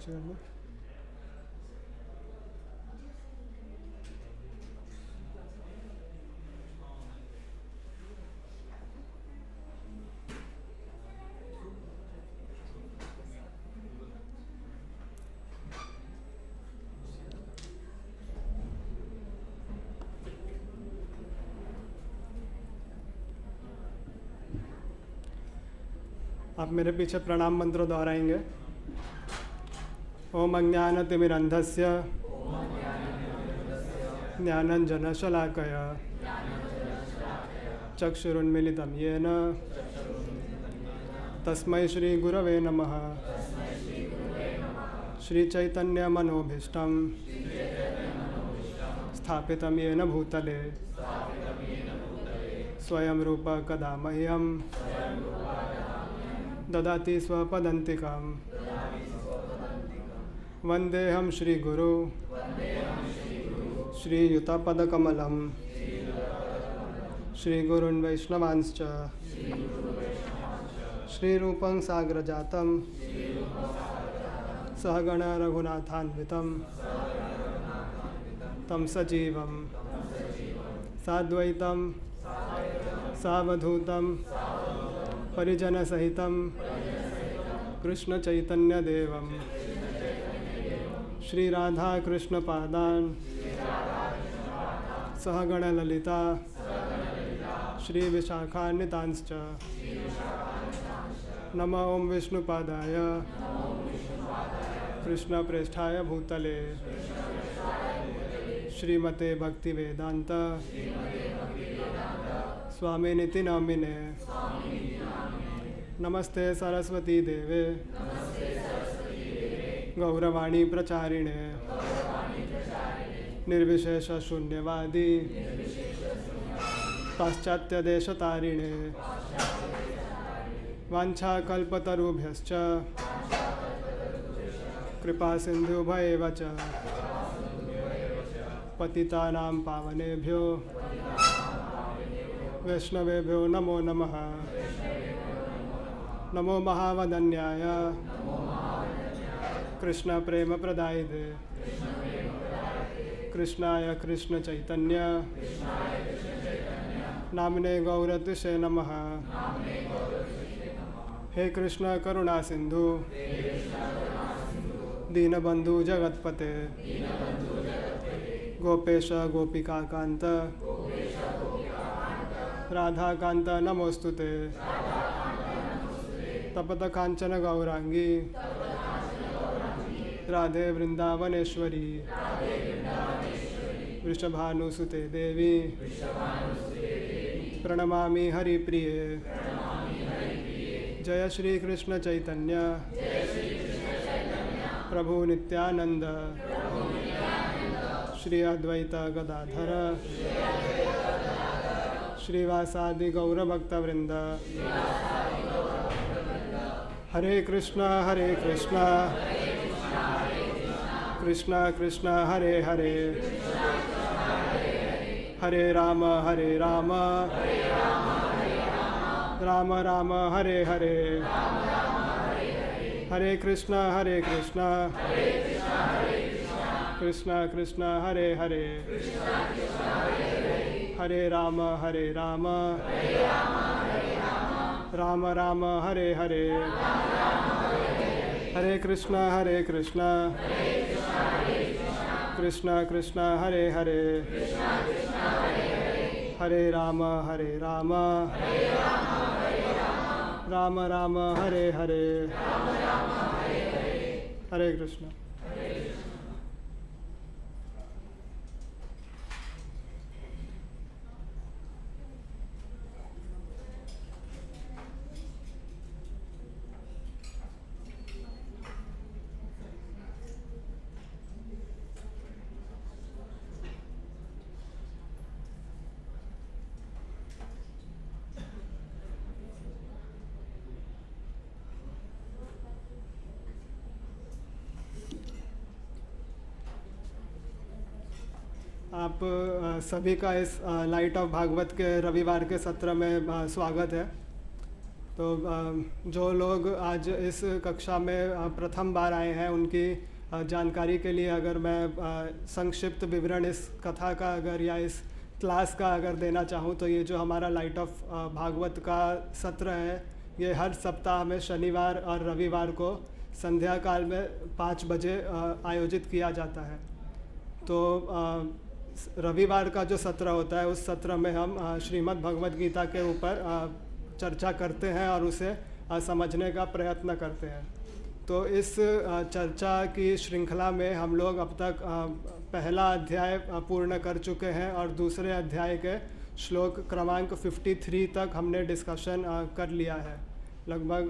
पीछे कर लो। आप मेरे पीछे प्रणाम मंत्र दोहराएंगे। ओम अज्ञानतिमिरन्धस्य ज्ञानञ्जनशलाकया चक्षुरुन्मीलितं येन तस्मै श्रीगुरवे नमः। श्रीचैतन्यमनोभीष्टं स्थापितं येन भूतले स्वयं रूप कदा मह्यं ददाति स्वपदन्तिकां। वन्देऽहं श्रीगुरु श्रीयुतपदकमलं श्रीगुरून् वैष्णवांश्च श्रीरूपं साग्रजातं सहगण रघुनाथान्वितं तं सजीवं साद्वैतं सावधूतं परिजनसहितं कृष्णचैतन्यदेवं श्रीराधाकृष्णपादान् सहगणललिता श्रीविशाखान्वितांश्च। नमः ओं विष्णुपादाय कृष्णप्रेष्ठाय भूतले श्रीमते भक्तिवेदांत स्वामिनिति नामिने। नमस्ते सरस्वती देवे गौरवाणी प्रचारिणे निर्विशेष शून्यवादी पाश्चात्यदेशतारिणे वाञ्छाकल्पतरुभ्यश्च कृपा सिन्धुभ्येव च पतितानां पावनेभ्यो वैष्णवेभ्यो नमो नमः। नमो महावदन्याय कृष्ण प्रेम प्रदायिते कृष्णाय कृष्ण चैतन्य नामने गौरतिसे नमः। हे कृष्ण करुणा सिंधु दीनबंधु जगतपते गोपेश गोपिका कांत राधा कांत नमोस्तुते। तपत कांचन गौरांगी राधे वृंदावनेश्वरी वृषभानुसुते देवी प्रणमामि हरिप्रिये। जय श्री कृष्ण चैतन्य प्रभु नित्यानंद श्री अद्वैत गदाधर श्रीवासादि गौरभक्तवृंद। हरे कृष्णा कृष्णा कृष्णा हरे हरे हरे राम राम राम हरे हरे। हरे कृष्णा कृष्णा कृष्णा हरे हरे हरे राम राम राम हरे हरे। हरे कृष्णा कृष्णा कृष्णा हरे हरे हरे राम राम राम हरे हरे। हरे कृष्णा। आप सभी का इस लाइट ऑफ भागवत के रविवार के सत्र में स्वागत है। तो जो लोग आज इस कक्षा में प्रथम बार आए हैं उनकी जानकारी के लिए अगर मैं संक्षिप्त विवरण इस कथा का अगर या इस क्लास का अगर देना चाहूँ तो ये जो हमारा लाइट ऑफ भागवत का सत्र है ये हर सप्ताह में शनिवार और रविवार को संध्या काल में 5 बजे आयोजित किया जाता है। तो रविवार का जो सत्र होता है उस सत्र में हम श्रीमद् भगवद गीता के ऊपर चर्चा करते हैं और उसे समझने का प्रयत्न करते हैं। तो इस चर्चा की श्रृंखला में हम लोग अब तक पहला अध्याय पूर्ण कर चुके हैं और दूसरे अध्याय के श्लोक क्रमांक 53 तक हमने डिस्कशन कर लिया है। लगभग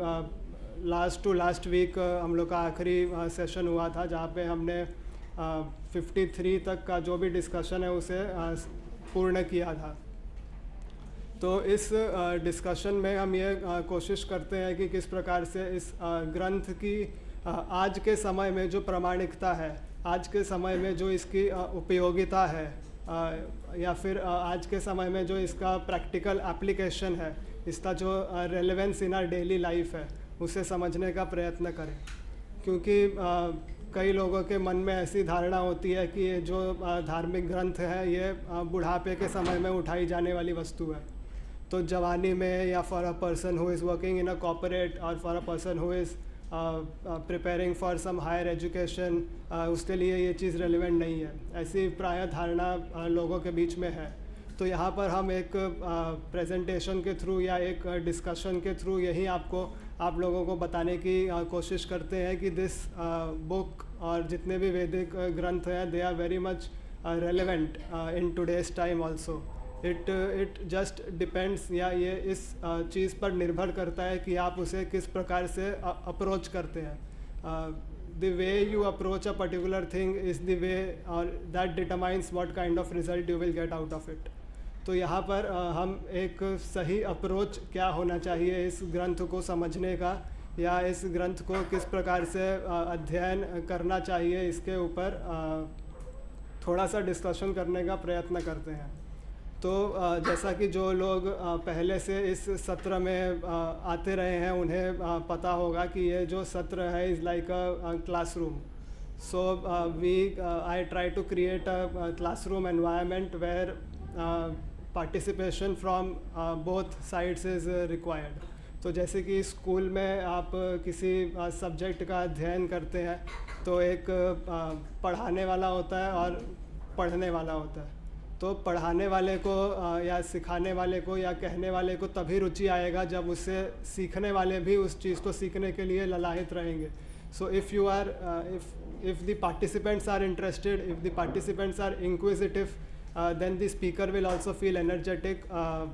लास्ट टू लास्ट वीक हम लोग का आखिरी सेशन हुआ था जहाँ पे हमने 53 तक का जो भी डिस्कशन है उसे पूर्ण किया था। तो इस डिस्कशन में हम ये कोशिश करते हैं कि किस प्रकार से इस ग्रंथ की आज के समय में जो प्रामाणिकता है, आज के समय में जो इसकी उपयोगिता है या फिर आज के समय में जो इसका प्रैक्टिकल एप्लीकेशन है, इसका जो relevance in our daily life है उसे समझने का प्रयत्न करें। क्योंकि कई लोगों के मन में ऐसी धारणा होती है कि ये जो धार्मिक ग्रंथ है ये बुढ़ापे के समय में उठाई जाने वाली वस्तु है। तो जवानी में या for a person who is working in a corporate और for a person who is preparing for some higher education उसके लिए ये चीज़ रेलिवेंट नहीं है, ऐसी प्राय धारणा लोगों के बीच में है। तो यहाँ पर हम एक प्रेजेंटेशन के थ्रू या एक डिस्कशन के थ्रू यही आप लोगों को बताने की कोशिश करते हैं कि दिस बुक और जितने भी वैदिक ग्रंथ हैं they are very much relevant in today's time also. It just depends या ये इस चीज़ पर निर्भर करता है कि आप उसे किस प्रकार से अप्रोच करते हैं। The way you approach a particular thing is the way और that determines what kind of result you will get out of it. तो यहाँ पर हम एक सही अप्रोच क्या होना चाहिए इस ग्रंथ को समझने का या इस ग्रंथ को किस प्रकार से अध्ययन करना चाहिए इसके ऊपर थोड़ा सा डिस्कशन करने का प्रयत्न करते हैं। तो जैसा कि जो लोग पहले से इस सत्र में आते रहे हैं उन्हें पता होगा कि ये जो सत्र है is like a classroom. So I try to create a classroom environment where participation from both sides is required. तो जैसे कि स्कूल में आप किसी सब्जेक्ट का अध्ययन करते हैं तो एक पढ़ाने वाला होता है और पढ़ने वाला होता है। तो पढ़ाने वाले को या सिखाने वाले को या कहने वाले को तभी रुचि आएगा जब उससे सीखने वाले भी उस चीज़ को सीखने के लिए ललायत रहेंगे। So if you are if the participants are interested, if the participants are inquisitive, then the speaker will also feel energetic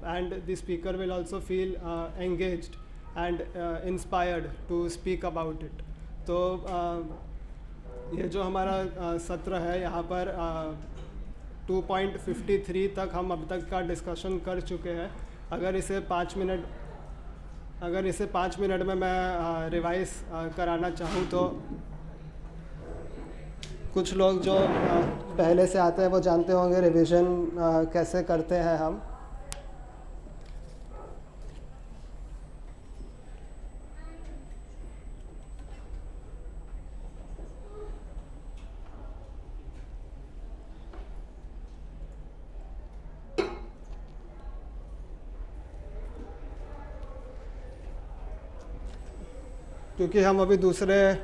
and the speaker will also feel engaged and inspired to speak about it. तो ये जो हमारा सत्र है यहाँ पर 2.53 तक हम अब तक का डिस्कशन कर चुके हैं। अगर इसे 5 मिनट में मैं रिवाइज कराना चाहूँ तो कुछ लोग जो पहले से आते हैं वो जानते होंगे रिवीजन कैसे करते हैं हम। क्योंकि हम अभी दूसरे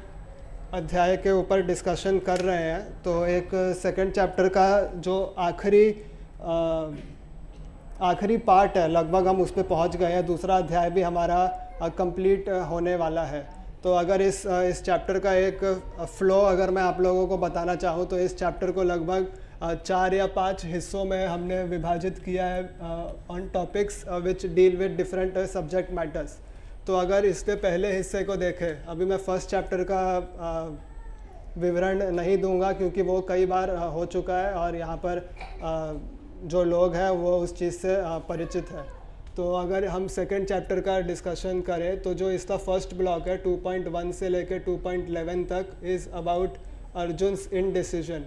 अध्याय के ऊपर डिस्कशन कर रहे हैं तो एक सेकंड चैप्टर का जो आखिरी पार्ट है लगभग हम उस पर पहुँच गए हैं। दूसरा अध्याय भी हमारा कंप्लीट होने वाला है। तो अगर इस चैप्टर का एक फ़्लो अगर मैं आप लोगों को बताना चाहूँ तो इस चैप्टर को लगभग 4 या 5 हिस्सों में हमने विभाजित किया है on topics which deal with different subject matters. तो अगर इसके पहले हिस्से को देखें, अभी मैं फर्स्ट चैप्टर का विवरण नहीं दूंगा क्योंकि वो कई बार हो चुका है और यहाँ पर जो लोग हैं वो उस चीज़ से परिचित है। तो अगर हम सेकंड चैप्टर का डिस्कशन करें तो जो इसका फर्स्ट ब्लॉक है 2.1 से लेकर 2.11 तक इज़ अबाउट अर्जुन्स इनडिसीजन।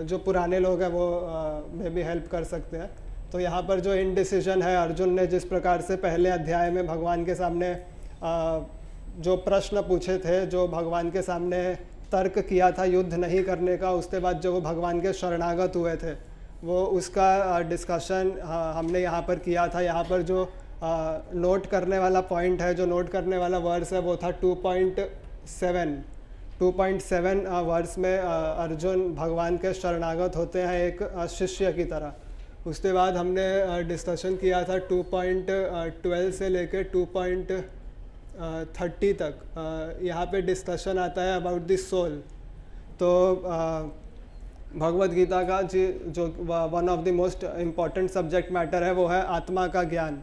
जो पुराने लोग हैं वो में भी हेल्प कर सकते हैं। तो यहाँ पर जो इनडिसीजन है, अर्जुन ने जिस प्रकार से पहले अध्याय में भगवान के सामने जो प्रश्न पूछे थे, जो भगवान के सामने तर्क किया था युद्ध नहीं करने का, उसके बाद जो वो भगवान के शरणागत हुए थे, वो उसका डिस्कशन हमने यहाँ पर किया था। यहाँ पर जो नोट करने वाला पॉइंट है, जो नोट करने वाला वर्स है, वो था 2.7 वर्स में अर्जुन भगवान के शरणागत होते हैं एक शिष्य की तरह। उसके बाद हमने डिस्कशन किया था 2.12 से लेकर 2.30 तक। यहाँ पे डिस्कशन आता है अबाउट द सोल। तो भगवद गीता का जो one of the most important subject matter है वो है आत्मा का ज्ञान।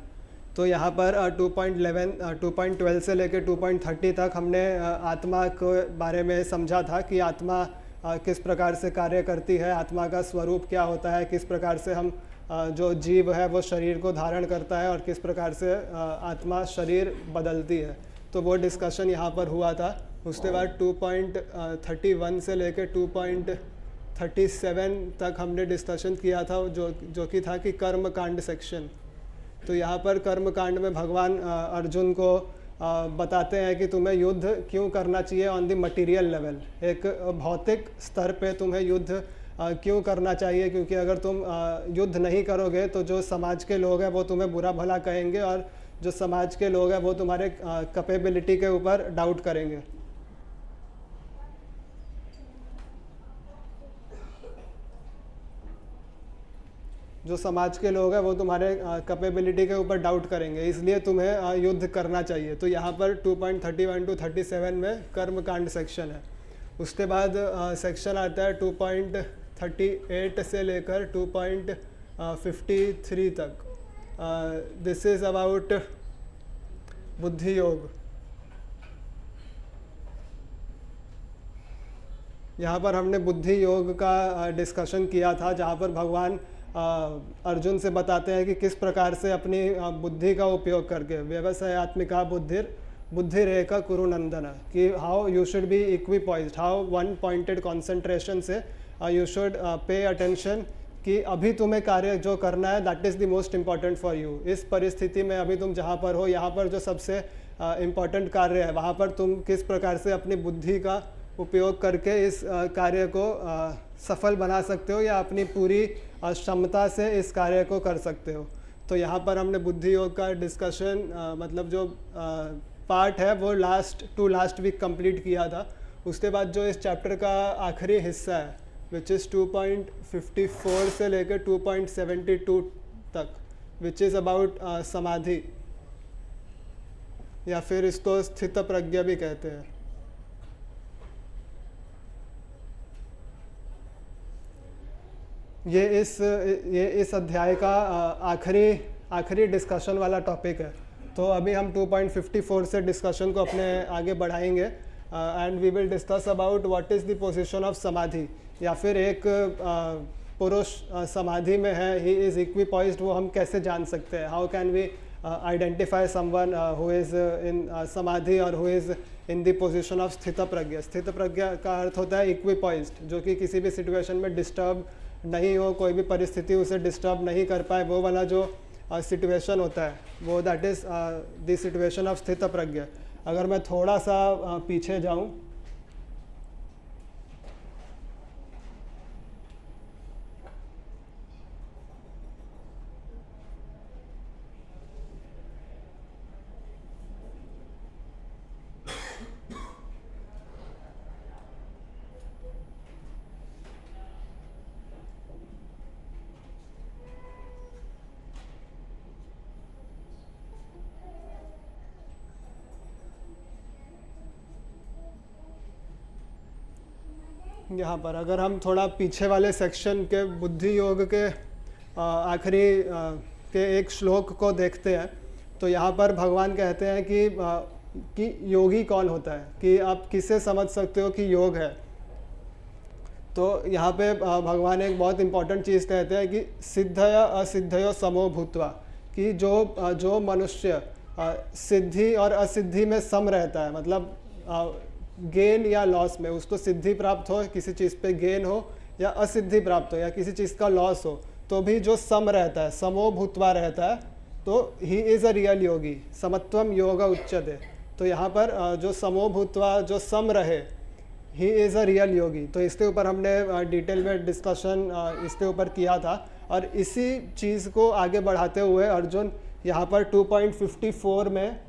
तो यहाँ पर 2.12 से लेकर 2.30 तक हमने आत्मा के बारे में समझा था कि आत्मा किस प्रकार से कार्य करती है, आत्मा का स्वरूप क्या होता है, किस प्रकार से हम जो जीव है वो शरीर को धारण करता है और किस प्रकार से आत्मा शरीर बदलती है। तो वो डिस्कशन यहाँ पर हुआ था। उसके बाद 2.31 से लेकर 2.37 तक हमने डिस्कशन किया था जो कि था कि कर्म कांड सेक्शन। तो यहाँ पर कर्म कांड में भगवान अर्जुन को बताते हैं कि तुम्हें युद्ध क्यों करना चाहिए ऑन द मटीरियल लेवल, एक भौतिक स्तर पे तुम्हें युद्ध क्यों करना चाहिए, क्योंकि अगर तुम युद्ध नहीं करोगे तो जो समाज के लोग हैं वो तुम्हें बुरा भला कहेंगे और जो समाज के लोग हैं वो तुम्हारे कैपेबिलिटी के ऊपर डाउट करेंगे। जो समाज के लोग हैं वो तुम्हारे कैपेबिलिटी के ऊपर डाउट करेंगे, इसलिए तुम्हें युद्ध करना चाहिए। तो यहाँ पर 2.31 to 37 में कर्म कांड सेक्शन है। उसके बाद सेक्शन आता है 2.38 से लेकर 2.53 तक। दिस इज़ अबाउट बुद्धि योग। यहाँ पर हमने बुद्धि योग का डिस्कशन किया था, जहाँ पर भगवान अर्जुन से बताते हैं कि किस प्रकार से अपनी बुद्धि का उपयोग करके व्यवसायत्मिका बुद्धिरेका कुरु नंदन, कि how you should be equipoised, how one pointed concentration से यू शुड पे अटेंशन कि अभी तुम्हें कार्य जो करना है that is the most important for you. इस परिस्थिति में अभी तुम जहाँ पर हो, यहाँ पर जो सबसे इम्पॉर्टेंट कार्य है वहाँ पर तुम किस प्रकार से अपनी बुद्धि का उपयोग करके इस कार्य को सफल बना सकते हो या अपनी पूरी क्षमता से इस कार्य को कर सकते हो। तो यहाँ पर हमने बुद्धि योग का डिस्कशन मतलब जो पार्ट है वो लास्ट वीक कंप्लीट किया था। उसके बाद जो इस चैप्टर का आखिरी हिस्सा है विच इज़ 2.54 से लेकर 2.72 तक, विच इज़ अबाउट समाधि, या फिर इसको स्थित प्रज्ञा भी कहते हैं। ये इस अध्याय का आखिरी डिस्कशन वाला टॉपिक है। तो अभी हम 2.54 से डिस्कशन को अपने आगे बढ़ाएंगे and we will discuss about what is the position of samadhi, या फिर एक पुरुष समाधि में है, ही इज़ इक्विपॉइज्ड, वो हम कैसे जान सकते हैं, how can we identify someone who is in samadhi और who is in the position of sthita prajna. स्थित प्रज्ञा का अर्थ होता है इक्विपॉइज्ड, जो कि किसी भी सिचुएशन में डिस्टर्ब नहीं हो, कोई भी परिस्थिति उसे डिस्टर्ब नहीं कर पाए, वो वाला जो सिचुएशन होता है वो that is the situation of sthita प्रज्ञा। अगर मैं थोड़ा सा पीछे जाऊं, यहाँ पर अगर हम थोड़ा पीछे वाले सेक्शन के बुद्धि योग के आखिरी के एक श्लोक को देखते हैं, तो यहाँ पर भगवान कहते हैं कि योगी कौन होता है, कि आप किसे समझ सकते हो कि योग है। तो यहाँ पे भगवान एक बहुत इंपॉर्टेंट चीज़ कहते हैं कि सिद्धय असिद्धयो समो भूत्वा, कि जो मनुष्य सिद्धि और असिद्धि में सम रहता है, मतलब गेन या लॉस में, उसको सिद्धि प्राप्त हो, किसी चीज़ पे गेन हो, या असिद्धि प्राप्त हो या किसी चीज़ का लॉस हो, तो भी जो सम रहता है, समो भूतवा रहता है, तो ही इज़ अ रियल योगी, समत्वम योग उच्यते। तो यहाँ पर जो समो भूतवा जो सम रहे, ही इज़ अ रियल योगी। तो इसके ऊपर हमने डिटेल में डिस्कशन इसके ऊपर किया था। और इसी चीज़ को आगे बढ़ाते हुए अर्जुन यहाँ पर 2.54 में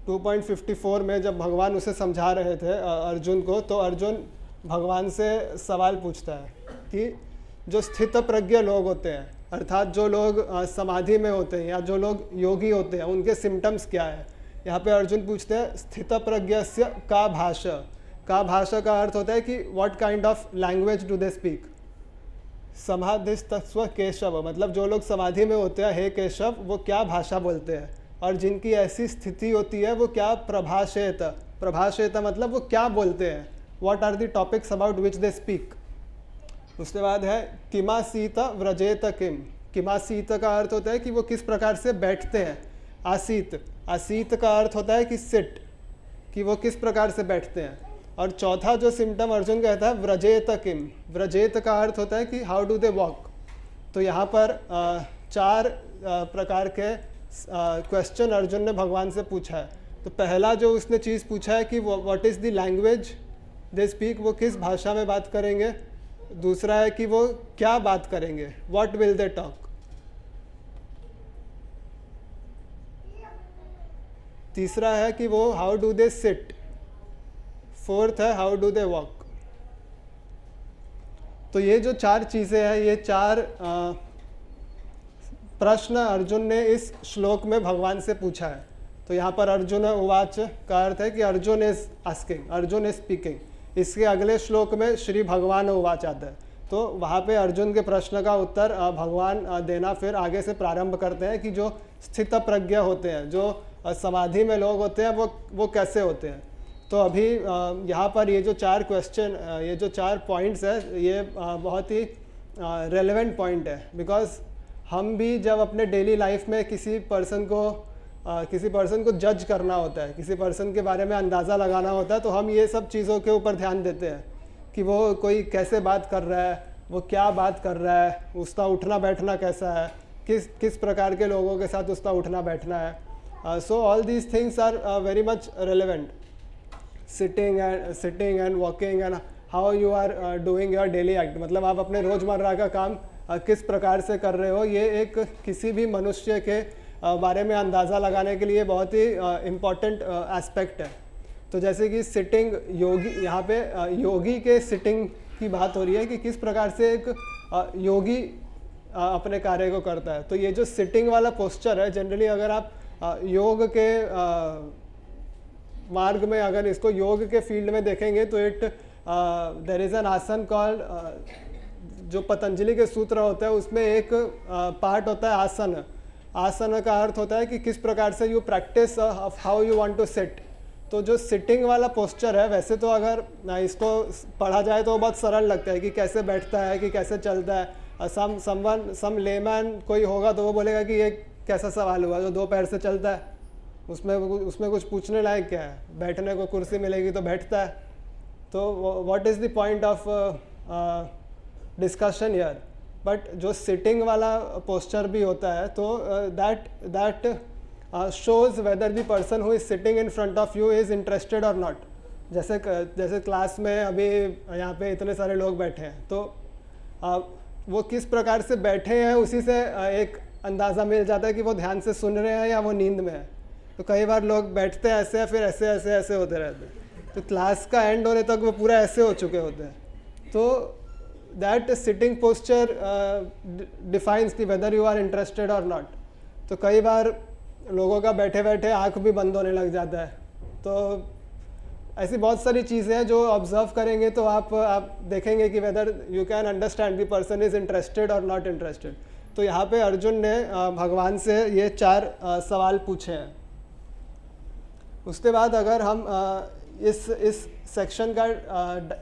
2.54 में जब भगवान उसे समझा रहे थे अर्जुन को, तो अर्जुन भगवान से सवाल पूछता है कि जो स्थित प्रज्ञ लोग होते हैं, अर्थात जो लोग समाधि में होते हैं या जो लोग योगी होते हैं, उनके सिम्टम्स क्या है। यहाँ पे अर्जुन पूछते हैं स्थित प्रज्ञस्य का भाषा। का भाषा का अर्थ होता है कि what kind of language do they speak. समाधिस्तस्व केशव, मतलब जो लोग समाधि में होते हैं, हे केशव, वो क्या भाषा बोलते हैं। और जिनकी ऐसी स्थिति होती है वो क्या प्रभाषेत। प्रभाषेत मतलब वो क्या बोलते हैं, what are the topics about which they speak. उसके बाद है किमासीत व्रजेत किम। किमासीत का अर्थ होता है कि वो किस प्रकार से बैठते हैं। आसीत, आसीत का अर्थ होता है कि सिट, कि वो किस प्रकार से बैठते हैं। और चौथा जो सिम्टम अर्जुन कहता है व्रजेत किम। व्रजेत का अर्थ होता है कि हाउ डू दे वॉक। तो यहाँ पर चार प्रकार के क्वेश्चन अर्जुन ने भगवान से पूछा है। तो पहला जो उसने चीज़ पूछा है कि what is the language they speak, वो किस भाषा में बात करेंगे। दूसरा है कि वो क्या बात करेंगे, व्हाट विल दे टॉक। तीसरा है कि वो how do they sit. Fourth है हाउ डू दे वॉक। तो ये जो चार चीज़ें हैं, ये चार प्रश्न अर्जुन ने इस श्लोक में भगवान से पूछा है। तो यहाँ पर अर्जुन उवाच का अर्थ है कि Arjun is asking, Arjun is speaking. इसके अगले श्लोक में श्री भगवान उवाच आता है। तो वहाँ पे अर्जुन के प्रश्न का उत्तर भगवान देना फिर आगे से प्रारंभ करते हैं कि जो स्थित प्रज्ञ होते हैं, जो समाधि में लोग होते हैं, वो कैसे होते हैं। तो अभी यहाँ पर ये जो चार क्वेश्चन, ये जो चार पॉइंट्स है, ये बहुत ही रेलेवेंट पॉइंट है। बिकॉज हम भी जब अपने डेली लाइफ में किसी पर्सन को जज करना होता है, किसी पर्सन के बारे में अंदाज़ा लगाना होता है, तो हम ये सब चीज़ों के ऊपर ध्यान देते हैं कि वो कोई कैसे बात कर रहा है, वो क्या बात कर रहा है, उसका उठना बैठना कैसा है, किस प्रकार के लोगों के साथ उसका उठना बैठना है। So all these things are very much relevant. Sitting and walking and how you are doing your daily act, मतलब आप अपने रोज़मर्रा का काम किस प्रकार से कर रहे हो, ये एक किसी भी मनुष्य के बारे में अंदाज़ा लगाने के लिए बहुत ही इम्पॉर्टेंट एस्पेक्ट है। तो जैसे कि सिटिंग, योगी, यहाँ पे योगी के सिटिंग की बात हो रही है कि किस प्रकार से एक योगी अपने कार्य को करता है। तो ये जो सिटिंग वाला पोस्चर है, जनरली अगर आप योग के मार्ग में, अगर इसको योग के फील्ड में देखेंगे, तो देयर इज़ एन आसन कॉल्ड, जो पतंजलि के सूत्र होता है उसमें एक पार्ट होता है आसन। आसन का अर्थ होता है कि किस प्रकार से you practice of how you want to sit. तो जो सिटिंग वाला पोस्चर है, वैसे तो अगर इसको पढ़ा जाए तो बहुत सरल लगता है कि कैसे बैठता है, कि कैसे चलता है। सम लेमैन कोई होगा तो वो बोलेगा कि ये कैसा सवाल हुआ, जो दो पैर से चलता है, उसमें कुछ पूछने लायक क्या है, बैठने को कुर्सी मिलेगी तो बैठता है। तो what is the point of discussion here. But जो सिटिंग वाला पोस्चर भी होता है, तो that shows whether the person who is sitting in front of you is interested और नॉट। जैसे क्लास में अभी यहाँ पे इतने सारे लोग बैठे हैं, तो वो किस प्रकार से बैठे हैं उसी से एक अंदाज़ा मिल जाता है कि वो ध्यान से सुन रहे हैं या वो नींद में है। तो कई बार लोग बैठते हैं ऐसे, फिर ऐसे होते रहते हैं, तो क्लास का एंड होने तक वो पूरा ऐसे हो चुके होते हैं। तो that sitting posture defines the whether you are interested और नॉट। तो कई बार लोगों का बैठे बैठे आँख भी बंद होने लग जाता है। तो ऐसी बहुत सारी चीज़ें हैं जो ऑब्जर्व करेंगे तो आप देखेंगे कि whether you can understand the person is interested और नॉट इंटरेस्टेड। तो यहाँ पे अर्जुन ने भगवान से ये चार सवाल पूछे हैं। उसके बाद अगर हम इस सेक्शन का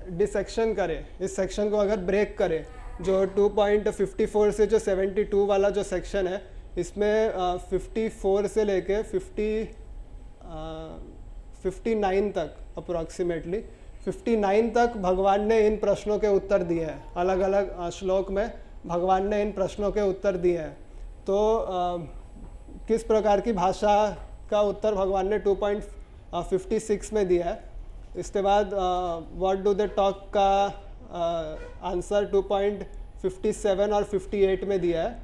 डिसेक्शन करें, इस सेक्शन को अगर ब्रेक करें, जो 2.54 से जो 72 वाला जो सेक्शन है, इसमें 54 से लेके 59 तक अप्रोक्सीमेटली 59 तक भगवान ने इन प्रश्नों के उत्तर दिए हैं, अलग अलग श्लोक में भगवान ने इन प्रश्नों के उत्तर दिए हैं। तो किस प्रकार की भाषा का उत्तर भगवान ने 2.56 में दिया है। इसके बाद व्हाट डू दे टॉक का आंसर 2.57 और 58 में दिया है।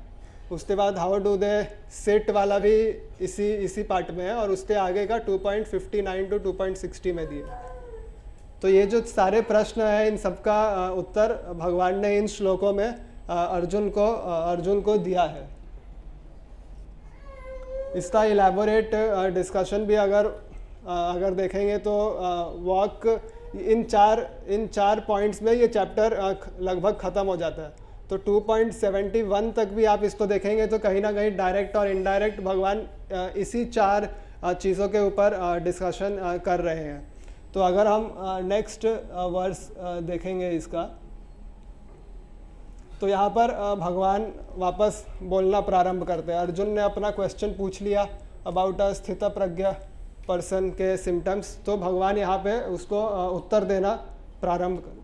उसके बाद हाउ डू दे सिट वाला भी इसी पार्ट में है, और उसके आगे का 2.59 टू 2.60 में दिया है। तो ये जो सारे प्रश्न हैं इन सबका उत्तर भगवान ने इन श्लोकों में अर्जुन को दिया है। इसका इलेबोरेट डिस्कशन भी अगर देखेंगे तो वॉक इन चार पॉइंट्स में ये चैप्टर लगभग ख़त्म हो जाता है। तो 2.71 तक भी आप इसको देखेंगे तो कहीं ना कहीं डायरेक्ट और इनडायरेक्ट भगवान इसी 4 चीज़ों के ऊपर डिस्कशन कर रहे हैं। तो अगर हम नेक्स्ट वर्स देखेंगे इसका, तो यहाँ पर भगवान वापस बोलना प्रारंभ करते हैं। अर्जुन ने अपना क्वेश्चन पूछ लिया अबाउट अ स्थितप्रज्ञ पर्सन के सिम्टम्स, तो भगवान यहाँ पे उसको उत्तर देना प्रारंभ कर।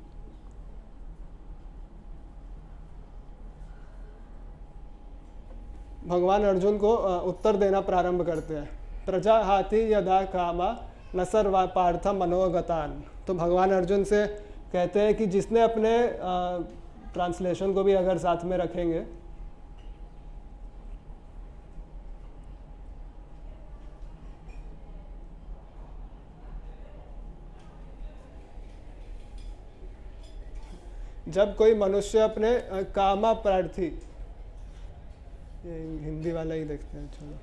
भगवान अर्जुन को उत्तर देना प्रारंभ करते हैं। प्रजा हाथी यदा कामा न सर्वा पार्थ मनोगतान। तो भगवान अर्जुन से कहते हैं कि जिसने अपने ट्रांसलेशन को भी अगर साथ में रखेंगे, जब कोई मनुष्य अपने कामा प्रार्थी, ये हिंदी वाला ही देखते हैं, चलो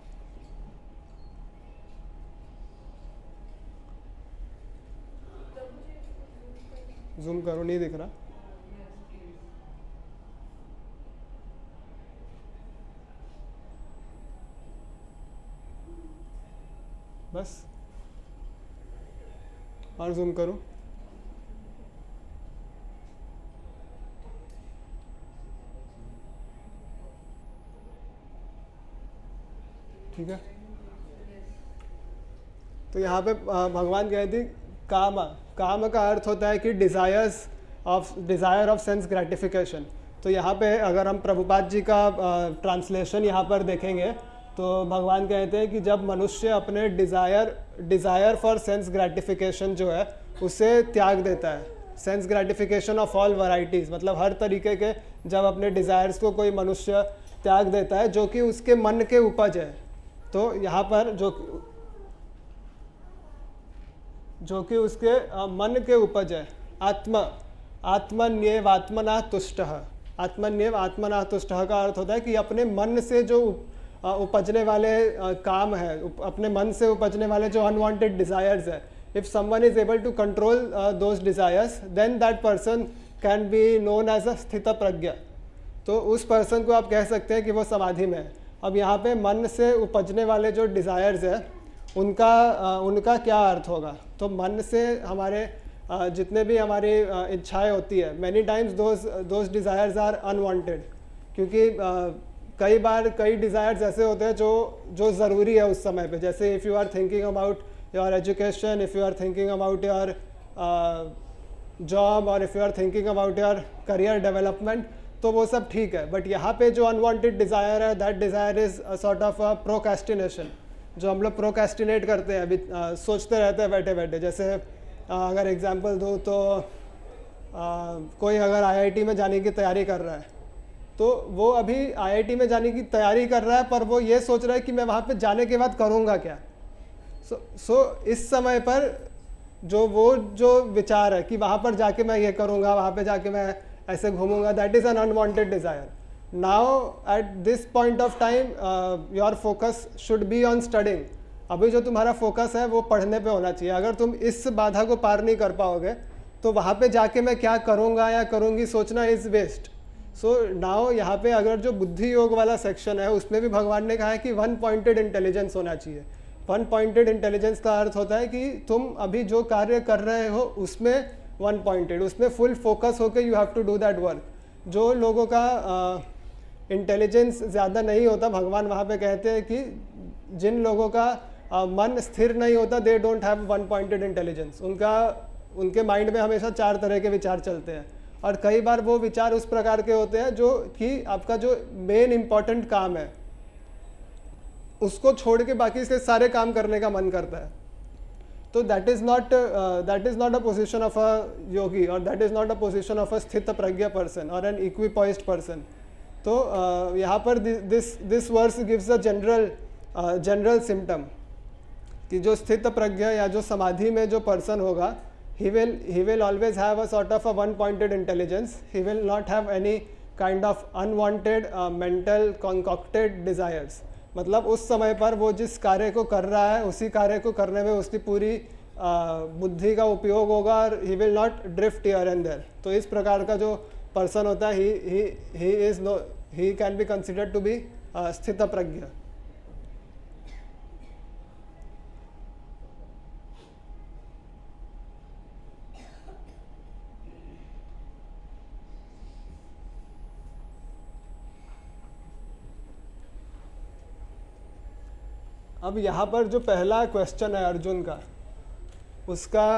जूम करो, नहीं दिख रहा। बस और जूम करो। ठीक है। तो यहाँ पे भगवान कहते हैं काम का अर्थ होता है कि डिज़ायर ऑफ सेंस ग्रेटिफिकेशन। तो यहाँ पे अगर हम प्रभुपाद जी का ट्रांसलेशन यहाँ पर देखेंगे तो भगवान कहते हैं कि जब मनुष्य अपने डिज़ायर फॉर सेंस ग्रेटिफिकेशन जो है उसे त्याग देता है, sense gratification of all varieties, मतलब हर तरीके के जब अपने डिज़ायर्स को कोई मनुष्य त्याग देता है जो कि उसके मन के उपज है। तो यहाँ पर जो कि उसके मन के उपज है, आत्मन्येव आत्मना तुष्टः। आत्मन्येव आत्मना तुष्टः का अर्थ होता है कि अपने मन से जो उपजने वाले काम है, अपने मन से उपजने वाले जो अनवांटेड डिज़ायर्स है, if someone is able to control those desires then that person can be known as a स्थितप्रज्ञ। तो उस पर्सन को आप कह सकते हैं कि वो समाधि में है। अब यहाँ पे मन से उपजने वाले जो डिज़ायर्स है उनका क्या अर्थ होगा? तो मन से हमारे जितने भी हमारी इच्छाएं होती है, many times those desires are unwanted, क्योंकि कई बार कई डिज़ायर्स ऐसे होते हैं जो ज़रूरी है उस समय पे। जैसे if you are thinking about your education, if you are thinking about your job, और if you are thinking about your career development, तो वो सब ठीक है। बट यहाँ पे जो अनवांटेड डिज़ायर है, that desire is sort of procrastination, जो हम लोग प्रोक्रेस्टिनेट करते हैं, अभी सोचते रहते हैं बैठे बैठे। जैसे अगर एग्जांपल दूँ तो कोई अगर आईआईटी में जाने की तैयारी कर रहा है, तो वो अभी आईआईटी में जाने की तैयारी कर रहा है, पर वो ये सोच रहा है कि मैं वहाँ पे जाने के बाद करूँगा क्या। सो इस समय पर जो विचार है कि वहाँ पर जाके मैं ये करूँगा, वहाँ पे जाके मैं ऐसे घूमूंगा, that is an unwanted desire. Now at this point of time your focus should be on studying. अभी जो तुम्हारा फोकस है वो पढ़ने पे होना चाहिए। अगर तुम इस बाधा को पार नहीं कर पाओगे तो वहाँ पे जाके मैं क्या करूँगा या करूँगी सोचना इज़ वेस्ट। सो नाउ यहाँ पे अगर जो बुद्धि योग वाला सेक्शन है उसमें भी भगवान ने कहा है कि वन पॉइंटेड इंटेलिजेंस होना चाहिए। वन पॉइंटेड इंटेलिजेंस का अर्थ होता है कि तुम अभी जो कार्य कर रहे हो उसमें वन पॉइंटेड, उसमें फुल फोकस होकर you have to do that work. जो लोगों का इंटेलिजेंस ज़्यादा नहीं होता, भगवान वहाँ पे कहते हैं कि जिन लोगों का मन स्थिर नहीं होता, they don't have one pointed intelligence. उनका उनके माइंड में हमेशा 4 तरह के विचार चलते हैं, और कई बार वो विचार उस प्रकार के होते हैं जो कि आपका जो मेन इम्पॉर्टेंट काम है उसको छोड़ के बाकी से सारे काम करने का मन करता है। तो that is not a position of a yogi, और that is not a position of a स्थित प्रज्ञ पर्सन और एन इक्विपॉइज्ड पर्सन। तो यहाँ पर this verse gives a general symptom कि जो स्थित प्रज्ञ या जो समाधि में जो पर्सन होगा, he will always have a sort of a one pointed intelligence. He will not have any kind of unwanted mental concocted desires. मतलब उस समय पर वो जिस कार्य को कर रहा है उसी कार्य को करने में उसकी पूरी बुद्धि का उपयोग होगा, और he will not drift here and there. तो इस प्रकार का जो पर्सन होता है he can be considered to be स्थित प्रज्ञ। अब यहाँ पर जो पहला क्वेश्चन है अर्जुन का, उसका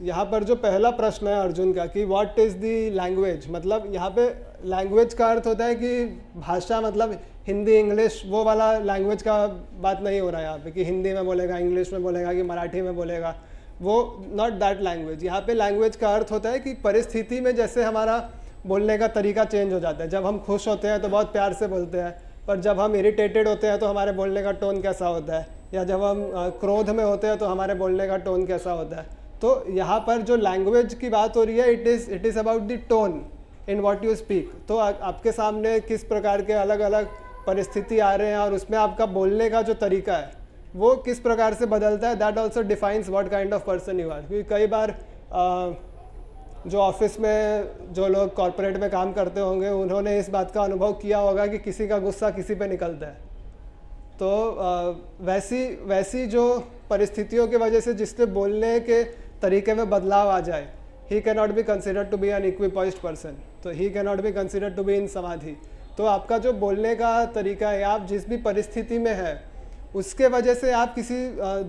यहाँ पर जो पहला प्रश्न है अर्जुन का कि व्हाट इज़ दी लैंग्वेज, मतलब यहाँ पे लैंग्वेज का अर्थ होता है कि भाषा, मतलब हिंदी इंग्लिश वो वाला लैंग्वेज का बात नहीं हो रहा है यहाँ पे कि हिंदी में बोलेगा, इंग्लिश में बोलेगा कि मराठी में बोलेगा, वो नॉट दैट लैंग्वेज। यहाँ पे लैंग्वेज का अर्थ होता है कि परिस्थिति में जैसे हमारा बोलने का तरीका चेंज हो जाता है। जब हम खुश होते हैं तो बहुत प्यार से बोलते हैं, पर जब हम इरिटेटेड होते हैं तो हमारे बोलने का टोन कैसा होता है, या जब हम क्रोध में होते हैं तो हमारे बोलने का टोन कैसा होता है। तो यहाँ पर जो लैंग्वेज की बात हो रही है, it is about the tone in what you speak. तो आपके सामने किस प्रकार के अलग अलग परिस्थिति आ रहे हैं और उसमें आपका बोलने का जो तरीका है वो किस प्रकार से बदलता है, that also defines what kind of person you are. क्योंकि कई बार जो ऑफिस में जो लोग कॉर्पोरेट में काम करते होंगे उन्होंने इस बात का अनुभव किया होगा कि किसी का गुस्सा किसी पे निकलता है। तो वैसी जो परिस्थितियों की वजह से जिससे बोलने के तरीके में बदलाव आ जाए, he can not be considered to be an equipoised person, तो he can not be considered to be in samadhi. तो आपका जो बोलने का तरीका है, आप जिस भी परिस्थिति में है उसके वजह से आप किसी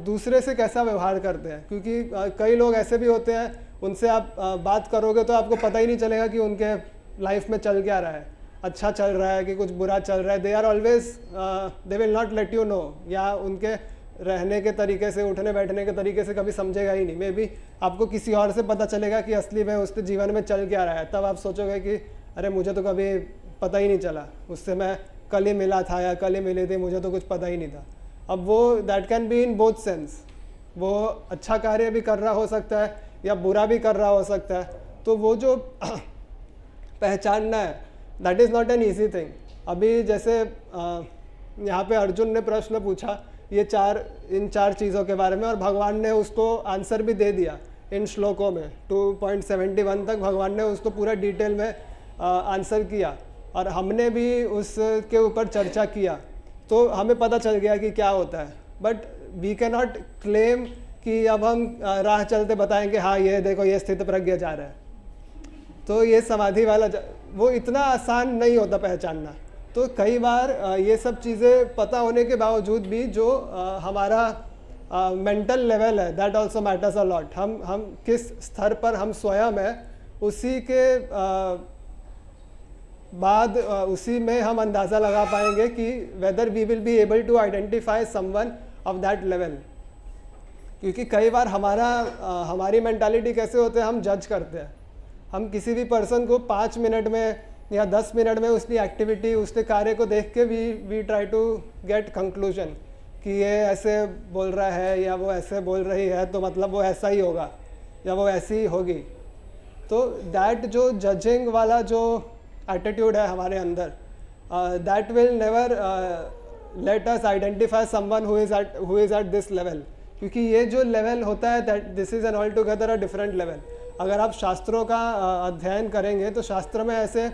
दूसरे से कैसा व्यवहार करते हैं। क्योंकि कई लोग ऐसे भी होते हैं, उनसे आप बात करोगे तो आपको पता ही नहीं चलेगा कि उनके लाइफ में चल क्या रहा है, अच्छा चल रहा है कि कुछ बुरा चल रहा है। They are always, they will not let you know, या उनके रहने के तरीके से, उठने बैठने के तरीके से कभी समझेगा ही नहीं। मे बी आपको किसी और से पता चलेगा कि असली में उसके जीवन में चल क्या रहा है, तब आप सोचोगे कि अरे मुझे तो कभी पता ही नहीं चला, उससे मैं कल ही मिला था या कल ही मिली थी, मुझे तो कुछ पता ही नहीं था। अब वो that can be in both sense, वो अच्छा कार्य भी कर रहा हो सकता है या बुरा भी कर रहा हो सकता है। तो वो जो पहचानना है, that is not an easy thing. अभी जैसे यहाँ पे अर्जुन ने प्रश्न पूछा इन चार चीज़ों के बारे में, और भगवान ने उसको आंसर भी दे दिया इन श्लोकों में। 2.71 तक भगवान ने उसको पूरा डिटेल में आंसर किया, और हमने भी उसके ऊपर चर्चा किया, तो हमें पता चल गया कि क्या होता है। But we can not claim कि अब हम राह चलते बताएंगे हाँ ये देखो ये स्थित प्रज्ञ जा रहा है, तो ये समाधि वाला वो इतना आसान नहीं होता पहचानना। तो कई बार ये सब चीज़ें पता होने के बावजूद भी जो हमारा मेंटल लेवल है, that also matters a lot. हम किस स्तर पर हम स्वयं है, उसी के बाद उसी में हम अंदाज़ा लगा पाएंगे कि whether we will be able to identify someone of that level. क्योंकि कई बार हमारी मेंटालिटी कैसे होते हैं, हम जज करते हैं। हम किसी भी पर्सन को 5 मिनट में या 10 मिनट में उसकी एक्टिविटी, उसके कार्य को देख के we try to get conclusion कि ये ऐसे बोल रहा है या वो ऐसे बोल रही है, तो मतलब वो ऐसा ही होगा या वो ऐसी ही होगी। तो दैट जो जजिंग वाला जो एटीट्यूड है हमारे अंदर, that will never let us identify someone who is at this level. क्योंकि ये जो लेवल होता है, that this is an all together a different level. अगर आप शास्त्रों का अध्ययन करेंगे तो शास्त्र में ऐसे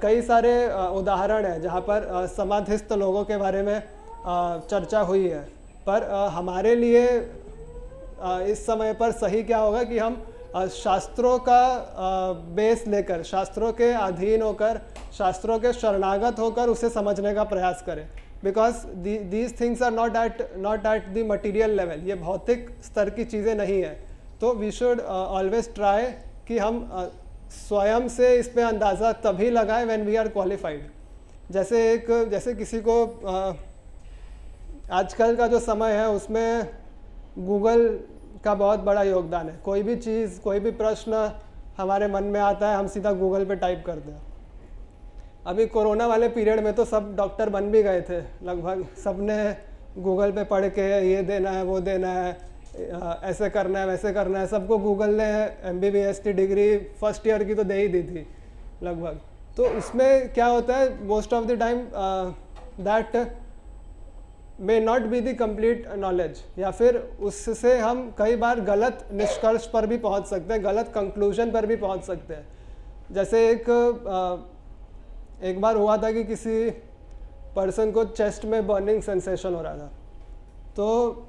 कई सारे उदाहरण हैं जहाँ पर समाधिस्थ लोगों के बारे में चर्चा हुई है। पर हमारे लिए इस समय पर सही क्या होगा कि हम शास्त्रों का बेस लेकर, शास्त्रों के अधीन होकर, शास्त्रों के शरणागत होकर उसे समझने का प्रयास करें। Because these things are not at the material level, ये भौतिक स्तर की चीज़ें नहीं है। तो वी शुड ऑलवेज ट्राई कि हम स्वयं से इस पे अंदाज़ा तभी लगाएं व्हेन वी आर क्वालिफाइड। जैसे किसी को आजकल का जो समय है उसमें गूगल का बहुत बड़ा योगदान है। कोई भी चीज़, कोई भी प्रश्न हमारे मन में आता है, हम सीधा गूगल पे टाइप करते हैं। अभी कोरोना वाले पीरियड में तो सब डॉक्टर बन भी गए थे लगभग, सब ने गूगल पे पढ़ के ये देना है, वो देना है, ऐसे करना है, वैसे करना है। सबको गूगल ने MBBS की डिग्री फर्स्ट ईयर की तो दे ही दी थी लगभग। तो उसमें क्या होता है, most of the time that may not be the complete knowledge, या फिर उससे हम कई बार गलत निष्कर्ष पर भी पहुंच सकते हैं, गलत कंक्लूजन पर भी पहुंच सकते हैं। जैसे एक बार हुआ था कि किसी पर्सन को चेस्ट में बर्निंग सेंसेशन हो रहा था, तो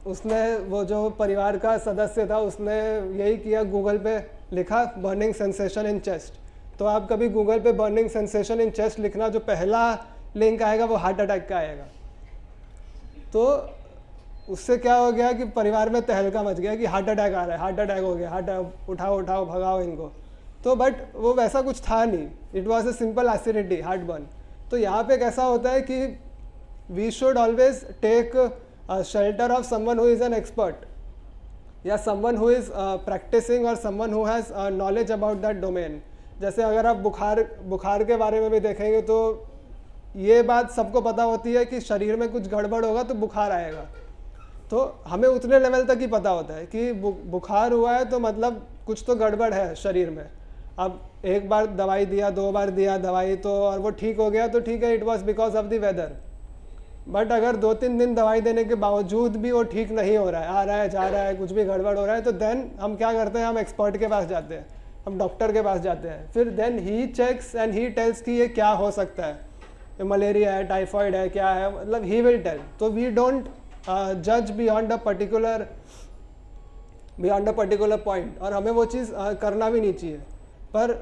उसने, वो जो परिवार का सदस्य था, उसने यही किया, गूगल पे लिखा बर्निंग सेंसेशन इन चेस्ट। तो आप कभी गूगल पे बर्निंग सेंसेशन इन चेस्ट लिखना, जो पहला लिंक आएगा वो हार्ट अटैक का आएगा। तो उससे क्या हो गया कि परिवार में तहलका मच गया कि हार्ट अटैक आ रहा है, हार्ट अटैक हो गया, हार्ट उठाओ उठाओ भगाओ इनको। तो बट वो वैसा कुछ था नहीं, it was a simple acidity, heartburn. तो यहाँ पे कैसा होता है कि we should always take shelter of someone who is an expert, या समवन हु इज़ प्रैक्टिसिंग, और someone who has knowledge about that domain. जैसे अगर आप बुखार के बारे में भी देखेंगे तो ये बात सबको पता होती है कि शरीर में कुछ गड़बड़ होगा तो बुखार आएगा। तो हमें उतने लेवल तक ही पता होता है कि बुखार हुआ है तो मतलब कुछ तो गड़बड़ है शरीर में। अब एक बार दवाई दिया, 2 बार दिया दवाई, तो और वो ठीक हो गया तो ठीक है, it was because of the weather. But अगर 2-3 दिन दवाई देने के बावजूद भी वो ठीक नहीं हो रहा है, आ रहा है जा रहा है, कुछ भी गड़बड़ हो रहा है, तो देन हम क्या करते हैं, हम एक्सपर्ट के पास जाते हैं, हम डॉक्टर के पास जाते हैं। फिर then he checks and he tells कि ये क्या हो सकता है, ये मलेरिया है, टाइफॉइड है, क्या है, मतलब ही विल टेल। तो वी डोंट जज बियॉन्ड अ पर्टिकुलर पॉइंट, और हमें वो चीज़ करना भी नहीं चाहिए। पर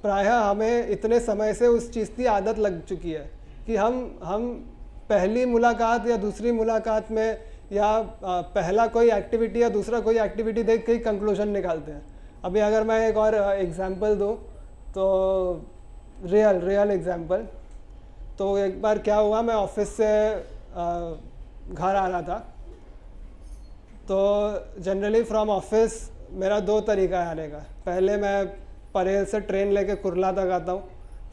प्रायः हमें इतने समय से उस चीज़ की आदत लग चुकी है कि हम पहली मुलाकात या दूसरी मुलाकात में, या पहला कोई एक्टिविटी या दूसरा कोई एक्टिविटी देख के ही कंक्लूजन निकालते हैं। अभी अगर मैं एक और एग्जांपल दूँ तो रियल एग्जांपल, तो एक बार क्या हुआ, मैं ऑफिस से घर आ रहा था। तो जनरली फ्रॉम ऑफिस मेरा 2 तरीका है आने का। पहले मैं परेल से ट्रेन लेके कुर्ला तक आता हूँ,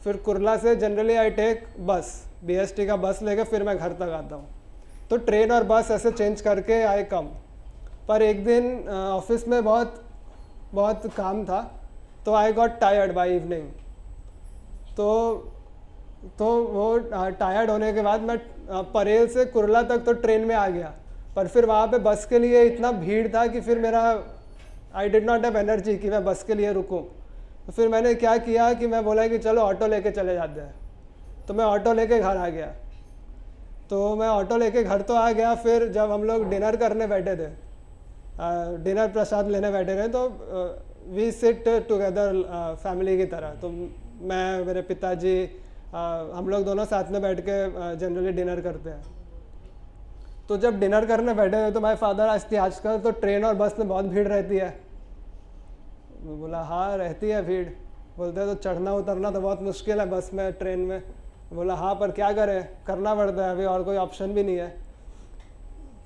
फिर कुर्ला से जनरली आई टेक बस, BST का बस लेके फिर मैं घर तक आता हूँ। तो ट्रेन और बस ऐसे चेंज करके आए कम। पर एक दिन ऑफिस में बहुत काम था, तो I got tired by evening. तो वो टायर्ड होने के बाद मैं परेल से कुर्ला तक तो ट्रेन में आ गया, पर फिर वहाँ पे बस के लिए इतना भीड़ था कि फिर मेरा I did not have energy कि मैं बस के लिए रुकूं। तो फिर मैंने क्या किया कि मैं बोला कि चलो ऑटो लेके चले जाते हैं। तो मैं ऑटो लेके घर आ गया। तो मैं ऑटो लेके घर तो आ गया, फिर जब हम लोग डिनर करने बैठे थे, डिनर प्रसाद लेने बैठे थे, तो वी सिट टुगेदर फैमिली की तरह। तो मैं, मेरे पिताजी, हम लोग दोनों साथ में बैठ के जनरली डिनर करते हैं। तो जब डिनर करने बैठे थे तो माय फादर आजकल तो ट्रेन और बस में बहुत भीड़ रहती है। बोला हाँ रहती है भीड़। बोलते हैं तो चढ़ना उतरना तो बहुत मुश्किल है बस में, ट्रेन में। बोला हाँ पर क्या करें, करना पड़ता है, अभी और कोई ऑप्शन भी नहीं है।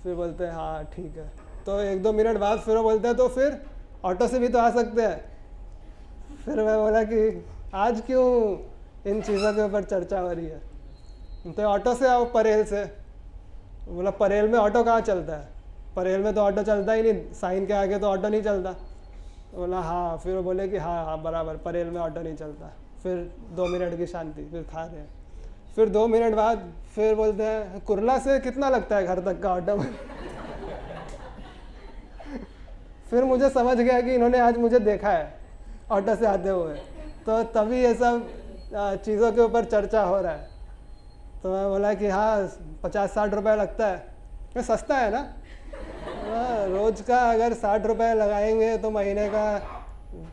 फिर बोलते हैं हाँ ठीक है। तो 1-2 मिनट बाद फिर वो बोलते हैं तो फिर ऑटो से भी तो आ सकते हैं। फिर मैं बोला कि आज क्यों इन चीज़ों के ऊपर चर्चा हो रही है, तो ऑटो से आओ परेल से। बोला परेल में ऑटो कहाँ चलता है, परेल में तो ऑटो चलता ही नहीं, साइन के आगे तो ऑटो नहीं चलता। बोला हाँ। फिर वो बोले कि हाँ बराबर, परेल में ऑटो नहीं चलता। फिर 2 मिनट की शांति, फिर खा रहे हैं। फिर 2 मिनट बाद फिर बोलते हैं कुर्ला से कितना लगता है घर तक का ऑटो में। फिर मुझे समझ गया कि इन्होंने आज मुझे देखा है ऑटो से आते हुए, तो तभी ये सब चीज़ों के ऊपर चर्चा हो रहा है। तो मैं बोला कि हाँ 50-60 रुपये लगता है। ये सस्ता है ना, रोज़ का अगर 60 रुपये लगाएंगे तो महीने का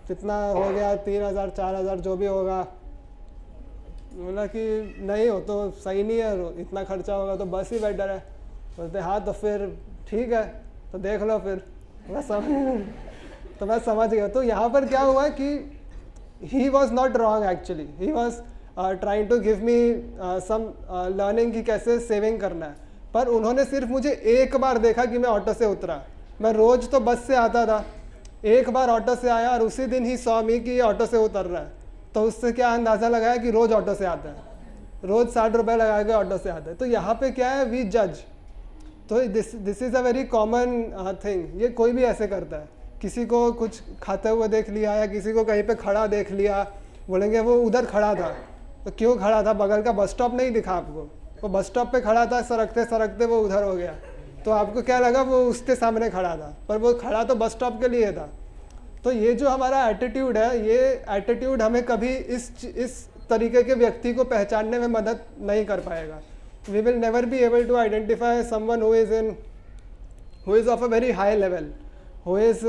कितना हो गया, 3000-4000 जो भी होगा, बोला कि नहीं हो तो सही नहीं है, इतना खर्चा होगा तो बस ही बेटर है। बोलते हाँ तो फिर ठीक है, तो देख लो फिर। मैं समझ गया। तो यहाँ पर क्या हुआ कि he was not wrong actually, he was trying to give me some learning कि कैसे सेविंग करना है। पर उन्होंने सिर्फ मुझे एक बार देखा कि मैं ऑटो से उतरा। मैं रोज़ तो बस से आता था, एक बार ऑटो से आया और उसी दिन ही सॉ मी कि ये ऑटो से उतर रहा है। तो उससे क्या अंदाज़ा लगाया कि रोज़ ऑटो से आता है, रोज़ 60 रुपये लगा के ऑटो से आता है। तो यहाँ पे क्या है, वी जज। तो this is a very common thing. ये कोई भी ऐसे करता है, किसी को कुछ खाते हुए देख लिया या किसी को कहीं पे खड़ा देख लिया, बोलेंगे वो उधर खड़ा था। तो क्यों खड़ा था, बगल का बस स्टॉप नहीं दिखा आपको? वो बस स्टॉप पे खड़ा था, सरकते सरकते वो उधर हो गया, तो आपको क्या लगा वो उसके सामने खड़ा था, पर वो खड़ा तो बस स्टॉप के लिए था। तो ये जो हमारा एटीट्यूड है, ये एटीट्यूड हमें कभी इस तरीके के व्यक्ति को पहचानने में मदद नहीं कर पाएगा। We will never be able to identify someone who is of a very high level, who is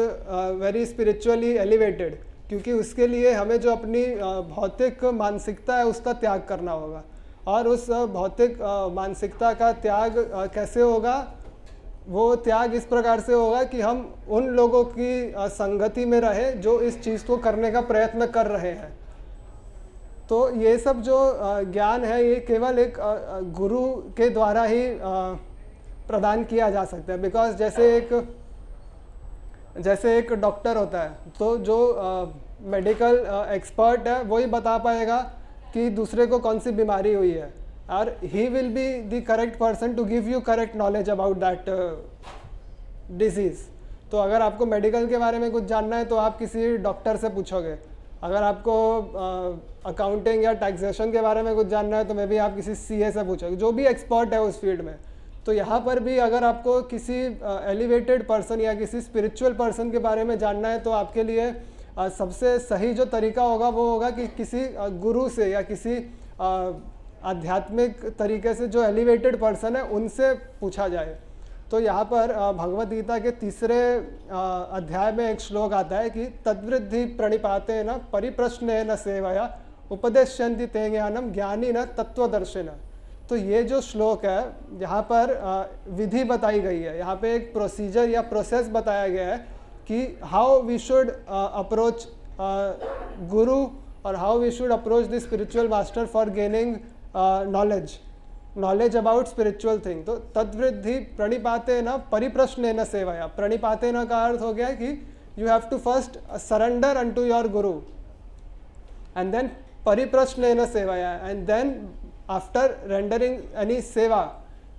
very spiritually elevated, क्योंकि उसके लिए हमें जो अपनी भौतिक मानसिकता है उसका त्याग करना होगा। और उस भौतिक मानसिकता का त्याग कैसे होगा? वो त्याग इस प्रकार से होगा कि हम उन लोगों की संगति में रहे जो इस चीज़ को करने का प्रयत्न कर रहे हैं। तो ये सब जो ज्ञान है, ये केवल एक गुरु के द्वारा ही प्रदान किया जा सकता है। बिकॉज जैसे एक डॉक्टर होता है, तो जो मेडिकल एक्सपर्ट है वही बता पाएगा कि दूसरे को कौन सी बीमारी हुई है, और he will be the correct person to give you correct knowledge about that disease. तो अगर आपको मेडिकल के बारे में कुछ जानना है तो आप किसी डॉक्टर से पूछोगे। अगर आपको अकाउंटिंग या टैक्सेशन के बारे में कुछ जानना है तो मे बी आप किसी सीए से पूछोगे, जो भी एक्सपर्ट है उस फील्ड में। तो यहाँ पर भी अगर आपको किसी एलिवेटेड पर्सन या किसी स्पिरिचुअल पर्सन के बारे में जानना है, तो आपके लिए सबसे सही जो तरीका होगा वो होगा कि किसी गुरु से या किसी आध्यात्मिक तरीके से जो एलिवेटेड पर्सन है उनसे पूछा जाए। तो यहाँ पर भगवद गीता के 3 अध्याय में एक श्लोक आता है कि तद्वृद्धि प्रणिपाते न परिप्रश्ने न सेवया उपदेश्यन्ति ते ज्ञानम ज्ञानी न तत्वदर्शिन। तो ये जो श्लोक है, यहाँ पर विधि बताई गई है, यहाँ पे एक प्रोसीजर या प्रोसेस बताया गया है कि how we should approach guru और how we should approach the spiritual master for gaining knowledge about spiritual thing. तो तद्वृद्धि प्रणिपाते न परिप्रश्ने न सेवया। प्रणिपाते न का अर्थ हो गया कि you have to first surrender unto your guru, and then परिप्रश्ने न सेवया, and then after rendering any seva,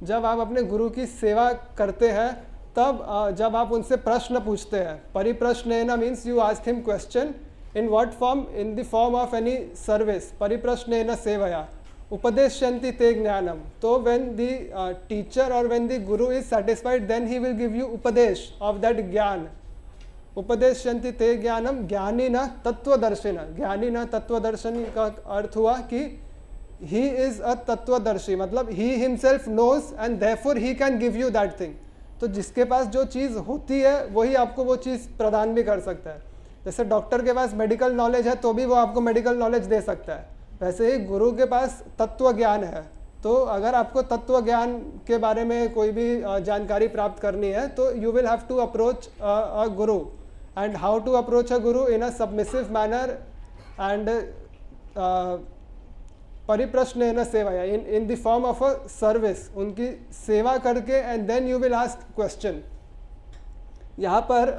जब आप अपने गुरु की सेवा करते हैं तब जब आप उनसे प्रश्न पूछते हैं, परिप्रश्नेन means you ask him question in what form, in the form of any service, परिप्रश्नेन सेवया उपदेश्यन्ति ते ज्ञानम। तो व्हेन द टीचर और when the guru is satisfied then he will give you upadesh of that gyan. उपदेश्यन्ति ते ज्ञानम ज्ञानी न तत्वदर्शिन। ज्ञानी न तत्वदर्शन का अर्थ हुआ कि he is a तत्वदर्शी, मतलब he himself knows and therefore he can give you that thing। तो जिसके पास जो चीज़ होती है वही आपको वो चीज़ प्रदान भी कर सकता है। जैसे डॉक्टर के पास मेडिकल नॉलेज है तो भी वो आपको मेडिकल नॉलेज दे सकता है, वैसे ही गुरु के पास तत्व ज्ञान है। तो अगर आपको तत्व ज्ञान के बारे में कोई भी जानकारी प्राप्त करनी है तो you will have to approach a guru, and how to approach a guru in a submissive manner and परिप्रश्नेन सेवया, in the form of a service, उनकी सेवा करके, and then you will ask question. यहाँ पर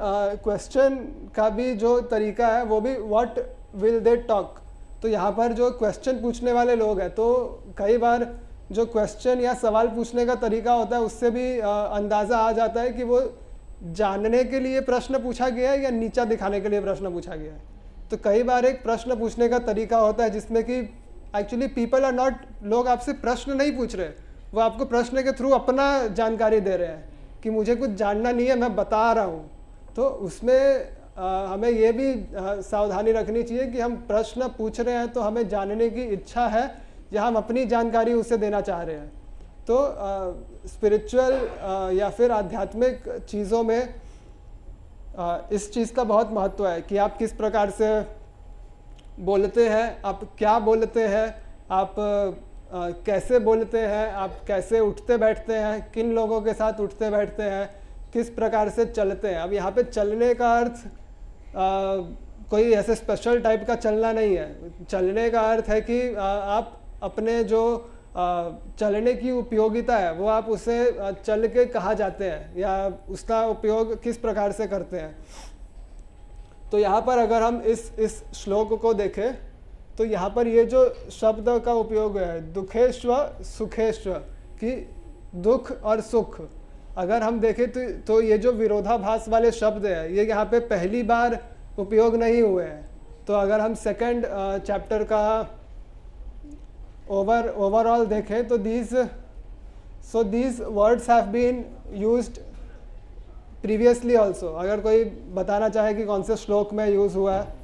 क्वेश्चन का भी जो तरीका है वो भी व्हाट विल दे टॉक। तो यहाँ पर जो क्वेश्चन पूछने वाले लोग हैं, तो कई बार जो क्वेश्चन या सवाल पूछने का तरीका होता है उससे भी अंदाज़ा आ जाता है कि वो जानने के लिए प्रश्न पूछा गया है या नीचा दिखाने के लिए प्रश्न पूछा गया है। तो कई बार एक प्रश्न पूछने का तरीका होता है जिसमें कि एक्चुअली पीपल आर नॉट, लोग आपसे प्रश्न नहीं पूछ रहे, वो आपको प्रश्न के थ्रू अपना जानकारी दे रहे हैं कि मुझे कुछ जानना नहीं है, मैं बता रहा हूँ। तो उसमें हमें ये भी सावधानी रखनी चाहिए कि हम प्रश्न पूछ रहे हैं तो हमें जानने की इच्छा है या हम अपनी जानकारी उसे देना चाह रहे हैं। तो स्पिरिचुअल या फिर आध्यात्मिक चीज़ों में इस चीज़ का बहुत महत्व है कि आप किस प्रकार से बोलते हैं, आप क्या बोलते हैं, आप कैसे बोलते हैं, आप कैसे उठते बैठते हैं, किन लोगों के साथ उठते बैठते हैं, किस प्रकार से चलते हैं। अब यहाँ पे चलने का अर्थ कोई ऐसे स्पेशल टाइप का चलना नहीं है। चलने का अर्थ है कि आप अपने जो चलने की उपयोगिता है वो आप उसे चल के कहाँ जाते हैं या उसका उपयोग किस प्रकार से करते हैं। तो यहाँ पर अगर हम इस श्लोक को देखें तो यहाँ पर ये जो शब्द का उपयोग है दुखेश्व सुखेश्व कि दुख और सुख, अगर हम देखें तो ये जो विरोधाभास वाले शब्द है ये यहाँ पे पहली बार उपयोग नहीं हुए हैं। तो अगर हम सेकंड चैप्टर का ओवरऑल देखें तो these words have been used previously also. अगर कोई बताना चाहे कि कौन से श्लोक में यूज हुआ है,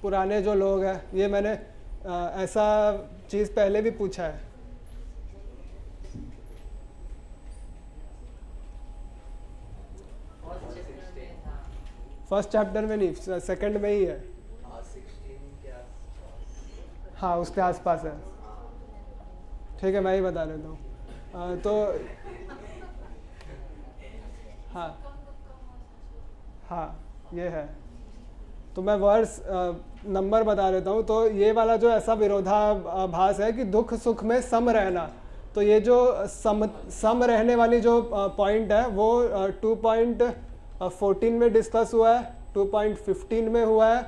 पुराने जो लोग हैं, ये मैंने ऐसा चीज़ पहले भी पूछा है। फर्स्ट चैप्टर में नहीं, सेकंड में ही है। हाँ उसके आसपास है। ठीक है मैं ही बता देता हूँ। तो हाँ ये है। तो मैं वर्स नंबर बता देता हूँ। तो ये वाला जो ऐसा विरोधाभास है कि दुख सुख में सम रहना, तो ये जो सम रहने वाली जो पॉइंट है वो 2.14 में डिस्कस हुआ है, 2.15 में हुआ है,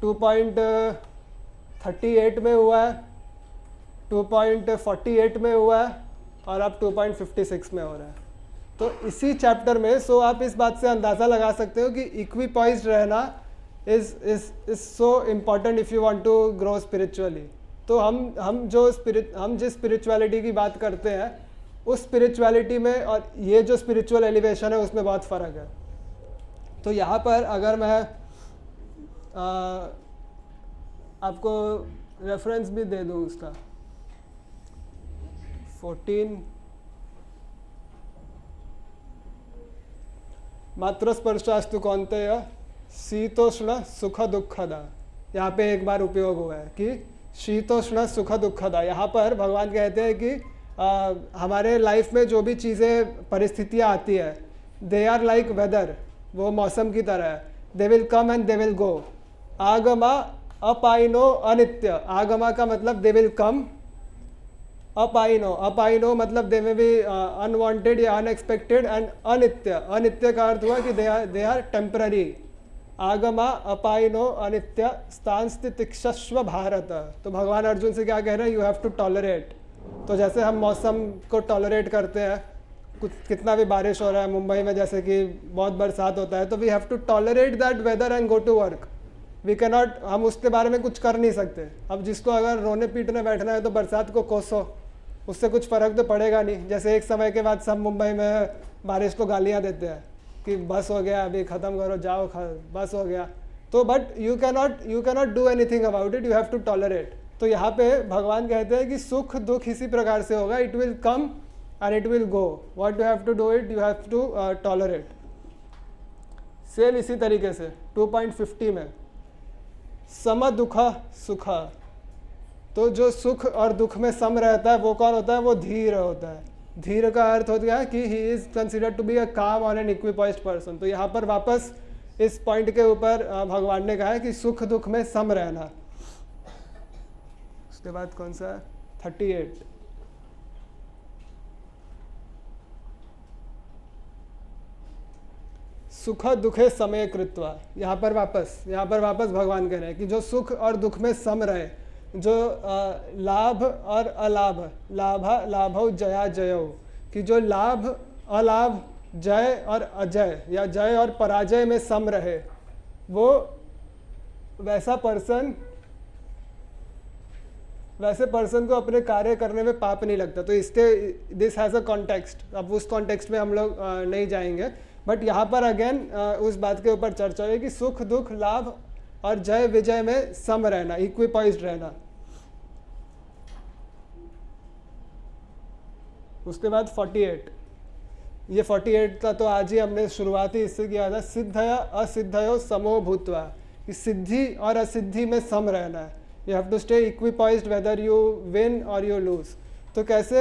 2.38 में हुआ है, 2.48 में हुआ है और अब 2.56 में हो रहा है। तो इसी चैप्टर में आप इस बात से अंदाज़ा लगा सकते हो कि इक्विपॉइज्ड रहना is so important if you want to grow spiritually. तो हम जिस स्पिरिचुअलिटी की बात करते हैं उस स्पिरिचुअलिटी में और ये जो स्पिरिचुअल एलिवेशन है उसमें बहुत फ़र्क है। तो यहाँ पर अगर मैं आपको रेफरेंस भी दे दूँ उसका 14 मात्र स्पर्शास्तु कौन्तेय शीतोष्ण सुख दुखदा, यहाँ पे एक बार उपयोग हुआ है कि शीतोष्ण सुख दुखदा। यहाँ पर भगवान कहते हैं कि हमारे लाइफ में जो भी चीज़ें परिस्थितियाँ आती है दे आर लाइक वेदर, वो मौसम की तरह है। They will come and they will go. आगमा अपाइनो अनित्य, आगमा का मतलब दे विल कम, अपाइनो मतलब दे में भी अनवांटेड या अनएक्सपेक्टेड, एंड अनित्य, अनित्य का अर्थ हुआ कि दे आर टेम्पररी। आगमा अपाइनो अनित्य स्थानस्थितिक्षस्व भारत। तो भगवान अर्जुन से क्या कह रहे हैं, यू हैव टू टॉलरेट। तो जैसे हम मौसम को टॉलरेट करते हैं, कुछ कितना भी बारिश हो रहा है मुंबई में, जैसे कि बहुत बरसात होता है, तो we have to tolerate that weather and go to work. We can not, हम उसके बारे में कुछ कर नहीं सकते। अब जिसको अगर रोने पीटने बैठना है तो बरसात को कोसो, उससे कुछ फ़र्क तो पड़ेगा नहीं। जैसे एक समय के बाद सब मुंबई में बारिश को गालियाँ देते हैं कि बस हो गया, अभी ख़त्म करो, जाओ बस हो गया। तो but you can not do anything about it, you have to tolerate. तो यहाँ पे भगवान कहते हैं कि सुख दुख इसी प्रकार से होगा, it will come and it will go. What you have to do it, you have to tolerate. Same इसी तरीके से 2.50 में सम दुख सुख, तो जो सुख और दुख में सम रहता है वो कौन होता है, वो धीर होता है। धीर का अर्थ होता है कि he is considered to be a calm और एन इक्विपॉइज्ड पर्सन। तो यहाँ पर वापस इस पॉइंट के ऊपर भगवान ने कहा है कि सुख दुख में सम रहना। उसके बाद कौन सा 38, सुख दुखे समय कृत्वा। यहाँ पर वापस भगवान कह रहे हैं कि जो सुख और दुख में सम रहे, जो लाभ और अलाभ, लाभौ जया जयो, कि जो लाभ अलाभ जय और अजय या जय और पराजय में सम रहे, वो वैसे पर्सन को अपने कार्य करने में पाप नहीं लगता। तो इसके दिस हैज़ अ कॉन्टेक्स्ट। अब उस कॉन्टेक्स्ट में हम लोग नहीं जाएंगे, बट यहाँ पर अगेन उस बात के ऊपर चर्चा हुई कि सुख दुख लाभ और जय विजय में सम रहना, इक्विपॉइज्ड रहना। उसके बाद 48, ये 48 का तो आज ही हमने शुरुआत ही इससे किया था। सिद्धया असिद्धयो समो भूत्वा, कि सिद्धि और असिद्धि में सम रहना है। You have to stay equipoised whether you win और यू लूज। तो कैसे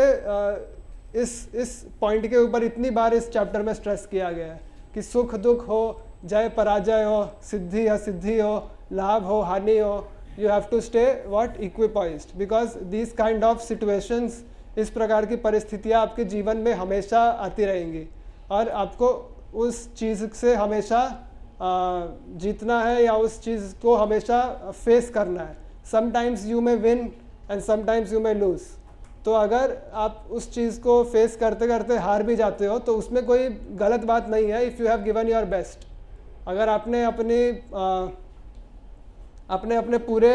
इस पॉइंट के ऊपर इतनी बार इस चैप्टर में स्ट्रेस किया गया है कि सुख दुख हो, जय पराजय हो, सिद्धि असिद्धि हो, लाभ हो हानि हो, you have to stay what equipoised, because these kind of situations, इस प्रकार की परिस्थितियाँ आपके जीवन में हमेशा आती रहेंगी और आपको उस चीज़ से हमेशा जीतना है या उस चीज़ को हमेशा फेस करना है। Sometimes you may win and sometimes you may lose. तो अगर आप उस चीज़ को फेस करते करते हार भी जाते हो तो उसमें कोई गलत बात नहीं है, if you have given your best. अगर आपने अपने पूरे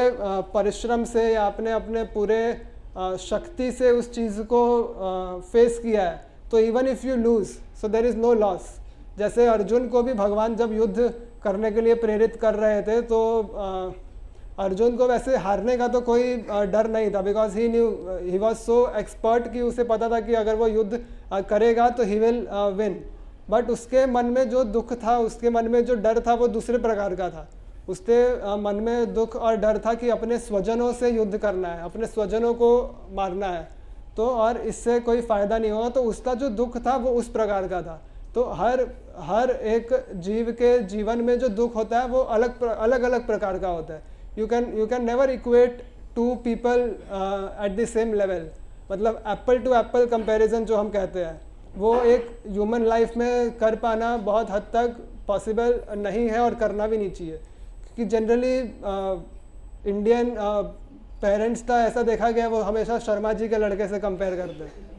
परिश्रम से या अपने पूरे शक्ति से उस चीज़ को फेस किया है तो even if you lose so there is no loss. जैसे अर्जुन को भी भगवान जब युद्ध करने के लिए प्रेरित कर रहे थे तो अर्जुन को वैसे हारने का तो कोई डर नहीं था, because he was so expert कि उसे पता था कि अगर वो युद्ध करेगा तो ही विल विन। बट उसके मन में जो दुख था, उसके मन में जो डर था वो दूसरे प्रकार का था। उसके मन में दुख और डर था कि अपने स्वजनों से युद्ध करना है, अपने स्वजनों को मारना है, तो और इससे कोई फ़ायदा नहीं होगा। तो उसका जो दुख था वो उस प्रकार का था। तो हर एक जीव के जीवन में जो दुख होता है वो अलग अलग प्रकार का होता है। You can never equate to people at the same level. मतलब एप्पल टू एप्पल कंपैरिजन जो हम कहते हैं वो एक ह्यूमन लाइफ में कर पाना बहुत हद तक पॉसिबल नहीं है और करना भी नहीं चाहिए, क्योंकि जनरली इंडियन पेरेंट्स का ऐसा देखा गया वो हमेशा शर्मा जी के लड़के से कंपेयर करते हैं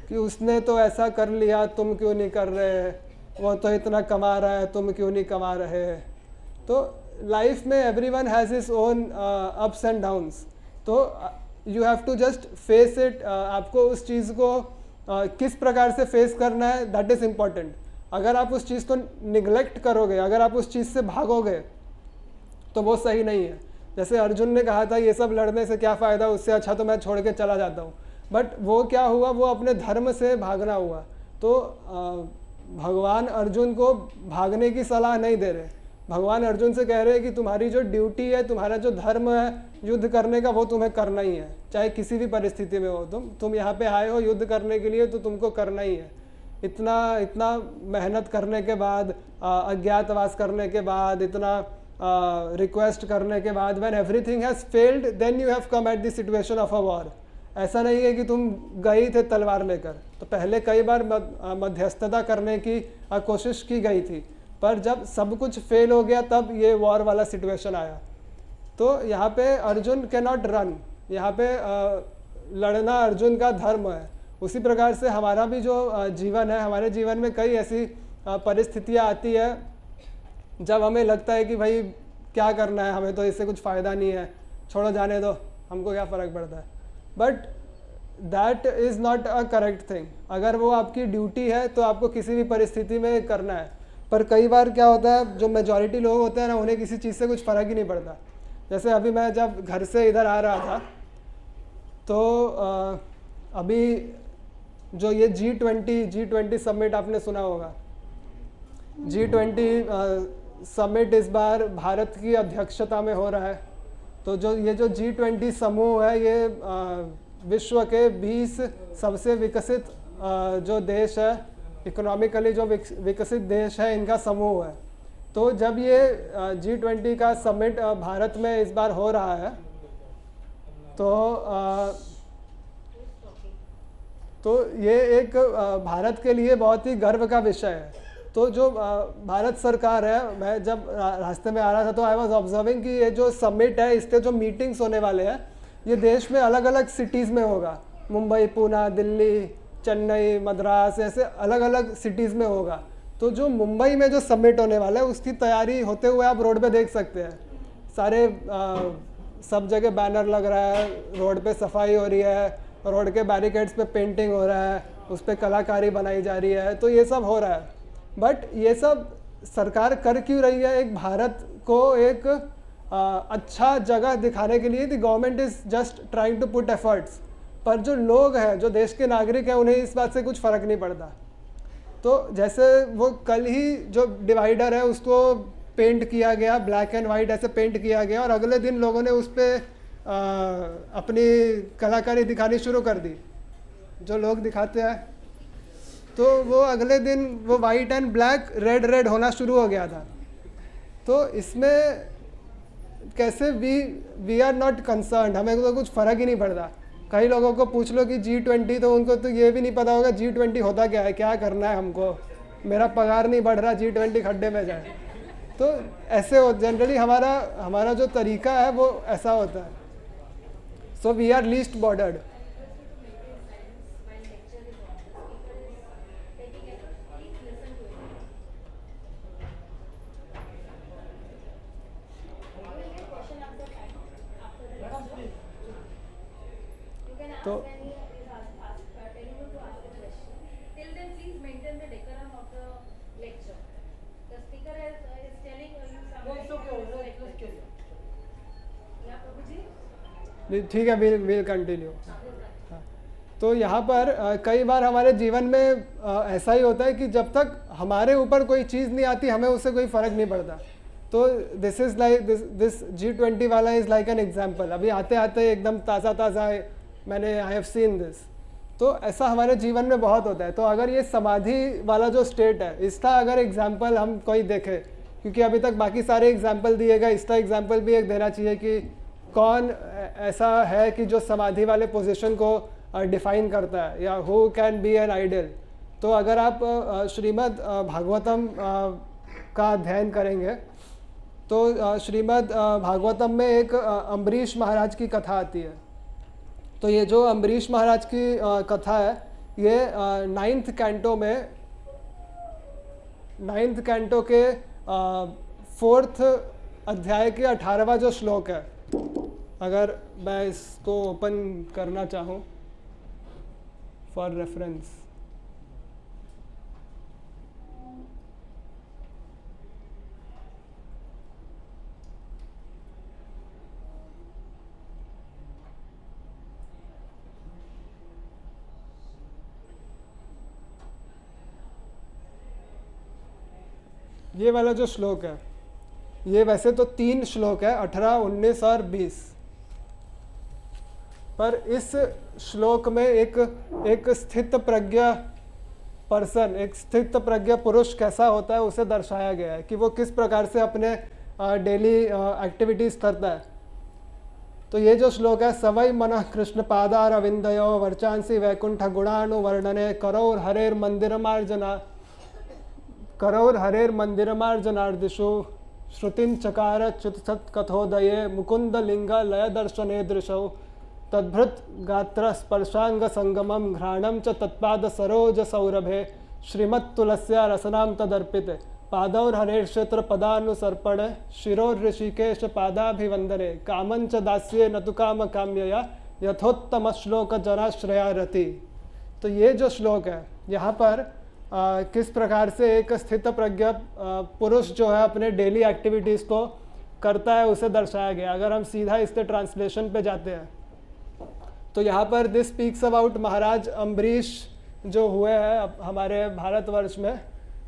कि उसने तो ऐसा कर लिया, तुम क्यों नहीं कर रहे, वो तो इतना कमा रहा है, तुम क्यों नहीं कमा रहे। तो लाइफ में everyone has his own ups and downs. तो you have to just face it. आपको उस चीज़ को किस प्रकार से फेस करना है दैट इज़ इम्पॉर्टेंट। अगर आप उस चीज़ को निगलेक्ट करोगे, अगर आप उस चीज़ से भागोगे तो वो सही नहीं है। जैसे अर्जुन ने कहा था ये सब लड़ने से क्या फ़ायदा, उससे अच्छा तो मैं छोड़ के चला जाता हूँ। बट वो क्या हुआ, वो अपने धर्म से भागना हुआ। तो भगवान अर्जुन को भागने की सलाह नहीं दे रहे। भगवान अर्जुन से कह रहे हैं कि तुम्हारी जो ड्यूटी है, तुम्हारा जो धर्म है युद्ध करने का, वो तुम्हें करना ही है, चाहे किसी भी परिस्थिति में हो। तुम यहाँ पे आए हो युद्ध करने के लिए तो तुमको करना ही है। इतना मेहनत करने के बाद, अज्ञातवास करने के बाद, इतना रिक्वेस्ट करने के बाद, when everything has failed then you have come at the situation of a war. ऐसा नहीं है कि तुम गए थे तलवार लेकर, तो पहले कई बार मध्यस्थता करने की कोशिश की गई थी, पर जब सब कुछ फेल हो गया तब ये वॉर वाला सिचुएशन आया। तो यहाँ पे अर्जुन कैन नॉट रन, यहाँ पे लड़ना अर्जुन का धर्म है। उसी प्रकार से हमारा भी जो जीवन है, हमारे जीवन में कई ऐसी परिस्थितियाँ आती है जब हमें लगता है कि भाई क्या करना है, हमें तो इससे कुछ फ़ायदा नहीं है, छोड़ो जाने दो, हमको क्या फ़र्क पड़ता है। But that is not a correct thing. अगर वो आपकी ड्यूटी है तो आपको किसी भी परिस्थिति में करना है। पर कई बार क्या होता है, जो मेजॉरिटी लोग होते हैं ना, उन्हें किसी चीज़ से कुछ फ़र्क ही नहीं पड़ता। जैसे अभी मैं जब घर से इधर आ रहा था तो अभी जो ये G20 समिट आपने सुना होगा। G20 समिट इस बार भारत की अध्यक्षता में हो रहा है। तो ये जो G20 समूह है ये विश्व के 20 सबसे विकसित जो देश है, इकोनॉमिकली जो विकसित देश है, इनका समूह है। तो जब ये G20 का समिट भारत में इस बार हो रहा है तो ये एक भारत के लिए बहुत ही गर्व का विषय है। तो जो भारत सरकार है, मैं जब रास्ते में आ रहा था तो आई वॉज ऑब्जर्विंग कि ये जो समिट है, इसके जो मीटिंग्स होने वाले हैं ये देश में अलग अलग सिटीज़ में होगा। मुंबई, पूना, दिल्ली, चेन्नई, मद्रास, ऐसे अलग अलग सिटीज़ में होगा। तो जो मुंबई में जो समिट होने वाला है उसकी तैयारी होते हुए आप रोड पे देख सकते हैं। सारे सब जगह बैनर लग रहा है, रोड पे सफाई हो रही है, रोड के बैरिकेड्स पे पेंटिंग हो रहा है, उस पर कलाकारी बनाई जा रही है। तो ये सब हो रहा है। बट ये सब सरकार कर क्यों रही है? एक भारत को एक अच्छा जगह दिखाने के लिए। The government is just trying to put efforts. पर जो लोग हैं, जो देश के नागरिक हैं, उन्हें इस बात से कुछ फ़र्क नहीं पड़ता। तो जैसे वो कल ही जो डिवाइडर है उसको पेंट किया गया, ब्लैक एंड वाइट ऐसे पेंट किया गया, और अगले दिन लोगों ने उस पर अपनी कलाकारी दिखानी शुरू कर दी, जो लोग दिखाते हैं। तो वो अगले दिन वो white and black red red होना शुरू हो गया था। तो इसमें कैसे वी आर नॉट कंसर्न्ड, हमें तो कुछ फ़र्क ही नहीं पड़ता। कई लोगों को पूछ लो कि G20, तो उनको तो ये भी नहीं पता होगा G20 होता क्या है, क्या करना है हमको, मेरा पगार नहीं बढ़ रहा, G20 खड्डे में जाए। तो ऐसे हो जनरली हमारा जो तरीका है वो ऐसा होता है। So we are least bordered. तो ठीक है, विल कंटिन्यू। तो यहाँ पर कई बार हमारे जीवन में ऐसा ही होता है कि जब तक हमारे ऊपर कोई चीज़ नहीं आती हमें उससे कोई फ़र्क नहीं पड़ता। तो this is like this G20 वाला इज़ लाइक एन एग्जाम्पल। अभी आते आते एकदम ताज़ा ताज़ा मैंने आई हैव सीन दिस। तो ऐसा हमारे जीवन में बहुत होता है। तो अगर ये समाधि वाला जो स्टेट है, इसका अगर एग्जाम्पल हम कोई देखें, क्योंकि अभी तक बाकी सारे एग्जाम्पल दिए गए, इसका एग्जाम्पल भी एक देना चाहिए कि कौन ऐसा है कि जो समाधि वाले पोजीशन को डिफाइन करता है, या who can be an idol. तो अगर आप श्रीमद् भागवतम का अध्ययन करेंगे तो श्रीमद् भागवतम में एक अम्बरीश महाराज की कथा आती है। तो ये जो अम्बरीश महाराज की कथा है, ये 9th कैंटो के 4th अध्याय के 18वां जो श्लोक है, अगर मैं इसको ओपन करना चाहूँ फॉर रेफरेंस। ये वाला जो श्लोक है, ये वैसे तो 3 श्लोक है, 18, 19 और 20। पर इस श्लोक में एक स्थित प्रज्ञ पर्सन, एक स्थित प्रज्ञ पुरुष कैसा होता है उसे दर्शाया गया है, कि वो किस प्रकार से अपने डेली एक्टिविटीज़ करता है। तो ये जो श्लोक है, सवै मनः कृष्ण पादारविंदयो वर्चांसी वैकुंठ गुणानुवर्णने करौर हरेर मंदिरमार्जनार्दिषु श्रुतिं चकार च्युत कथोदये मुकुंद लिंग लय दर्शने दृशौ तद्भृत गात्र स्पर्शांग संगमम घ्राणम च तत्पाद सरोज सौरभे श्रीमत्तुलस्या रसनाम तदर्पित पादौर हरेर क्षेत्र पदानुसर्पण शिरोर ऋषिकेश पादाभिवंदने कामं च दास्ये न तु काम काम्यया यथोत्तम श्लोक जनाश्रया रति। तो ये जो श्लोक है, यहाँ पर किस प्रकार से एक स्थित प्रज्ञ पुरुष जो है अपने डेली एक्टिविटीज़ को करता है उसे दर्शाया गया। अगर हम सीधा इसके ट्रांसलेशन पे जाते हैं तो यहाँ पर दिस स्पीक्स अबाउट महाराज अम्बरीश जो हुए हैं हमारे भारतवर्ष में,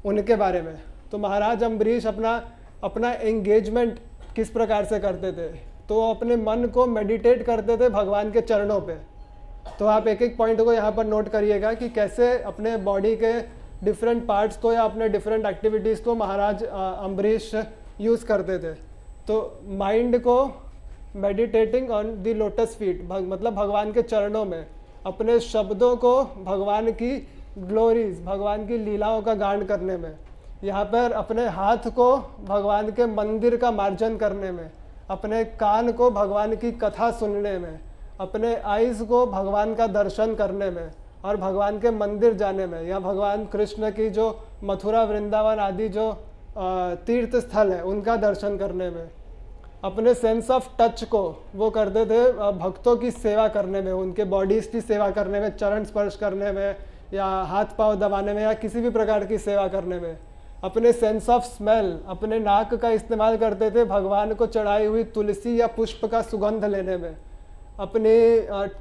उनके बारे में। तो महाराज अम्बरीश अपना एंगेजमेंट किस प्रकार से करते थे, तो अपने मन को मेडिटेट करते थे भगवान के चरणों पे। तो आप एक एक पॉइंट को यहाँ पर नोट करिएगा कि कैसे अपने बॉडी के डिफरेंट पार्ट्स को या अपने डिफरेंट एक्टिविटीज़ को महाराज अम्बरीश यूज़ करते थे। तो माइंड को meditating on the lotus feet, मतलब भगवान के चरणों में, अपने शब्दों को भगवान की ग्लोरीज, भगवान की लीलाओं का गान करने में, यहाँ पर अपने हाथ को भगवान के मंदिर का मार्जन करने में, अपने कान को भगवान की कथा सुनने में, अपने आइज़ को भगवान का दर्शन करने में और भगवान के मंदिर जाने में, या भगवान कृष्ण की जो मथुरा वृंदावन आदि जो तीर्थ स्थल है उनका दर्शन करने में, अपने सेंस ऑफ टच को वो करते थे भक्तों की सेवा करने में, उनके बॉडीज़ की सेवा करने में, चरण स्पर्श करने में या हाथ पांव दबाने में या किसी भी प्रकार की सेवा करने में। अपने सेंस ऑफ स्मेल, अपने नाक का इस्तेमाल करते थे भगवान को चढ़ाई हुई तुलसी या पुष्प का सुगंध लेने में। अपने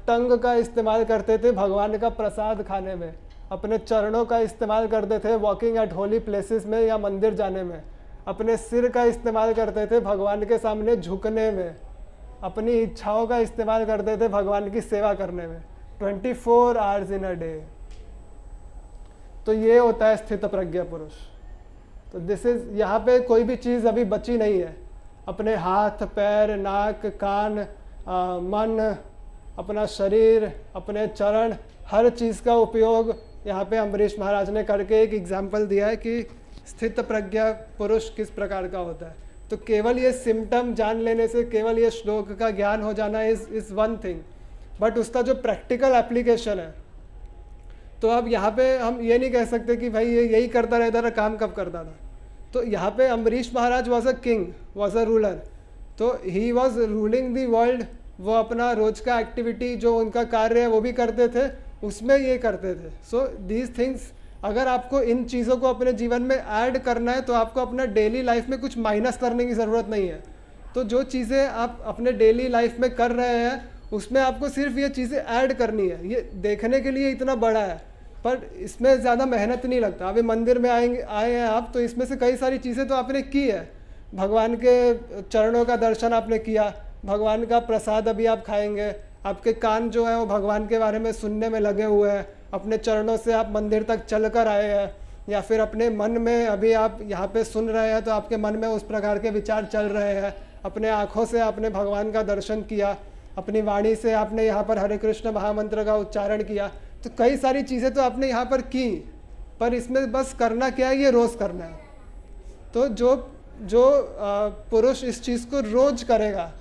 टंग का इस्तेमाल करते थे भगवान का प्रसाद खाने में। अपने चरणों का इस्तेमाल करते थे वॉकिंग एट होली प्लेसेस में या मंदिर जाने में। अपने सिर का इस्तेमाल करते थे भगवान के सामने झुकने में, अपनी इच्छाओं का इस्तेमाल करते थे भगवान की सेवा करने में, 24 आवर्स इन अ डे। तो ये होता है स्थित प्रज्ञ पुरुष। तो दिस इज, यहाँ पे कोई भी चीज़ अभी बची नहीं है। अपने हाथ पैर नाक कान मन, अपना शरीर, अपने चरण, हर चीज़ का उपयोग यहाँ पे अम्बरीश महाराज ने करके एक एग्जाम्पल दिया है कि स्थित प्रज्ञा पुरुष किस प्रकार का होता है। तो केवल ये सिम्टम जान लेने से, केवल ये श्लोक का ज्ञान हो जाना इज वन थिंग, बट उसका जो प्रैक्टिकल एप्लीकेशन है, तो अब यहाँ पे हम ये नहीं कह सकते कि भाई ये यही करता रहता था, काम कब करता था। तो यहाँ पे Ambarish Maharaj was a king, was a ruler, तो he was ruling the world. वो अपना रोज का एक्टिविटी जो उनका कार्य है वो भी करते थे, उसमें ये करते थे। सो दीज थिंग्स, अगर आपको इन चीज़ों को अपने जीवन में ऐड करना है तो आपको अपना डेली लाइफ में कुछ माइनस करने की ज़रूरत नहीं है। तो जो चीज़ें आप अपने डेली लाइफ में कर रहे हैं उसमें आपको सिर्फ ये चीज़ें ऐड करनी है। ये देखने के लिए इतना बड़ा है पर इसमें ज़्यादा मेहनत नहीं लगता। अभी मंदिर में आए हैं आप, तो इसमें से कई सारी चीज़ें तो आपने की है। भगवान के चरणों का दर्शन आपने किया, भगवान का प्रसाद अभी आप खाएंगे, आपके कान जो है वो भगवान के बारे में सुनने में लगे हुए हैं, अपने चरणों से आप मंदिर तक चल कर आए हैं, या फिर अपने मन में अभी आप यहाँ पे सुन रहे हैं तो आपके मन में उस प्रकार के विचार चल रहे हैं, अपने आँखों से आपने भगवान का दर्शन किया, अपनी वाणी से आपने यहाँ पर हरे कृष्ण महामंत्र का उच्चारण किया। तो कई सारी चीज़ें तो आपने यहाँ पर की, पर इसमें बस करना क्या है, ये रोज़ करना है। तो जो पुरुष इस चीज़ को रोज करेगा,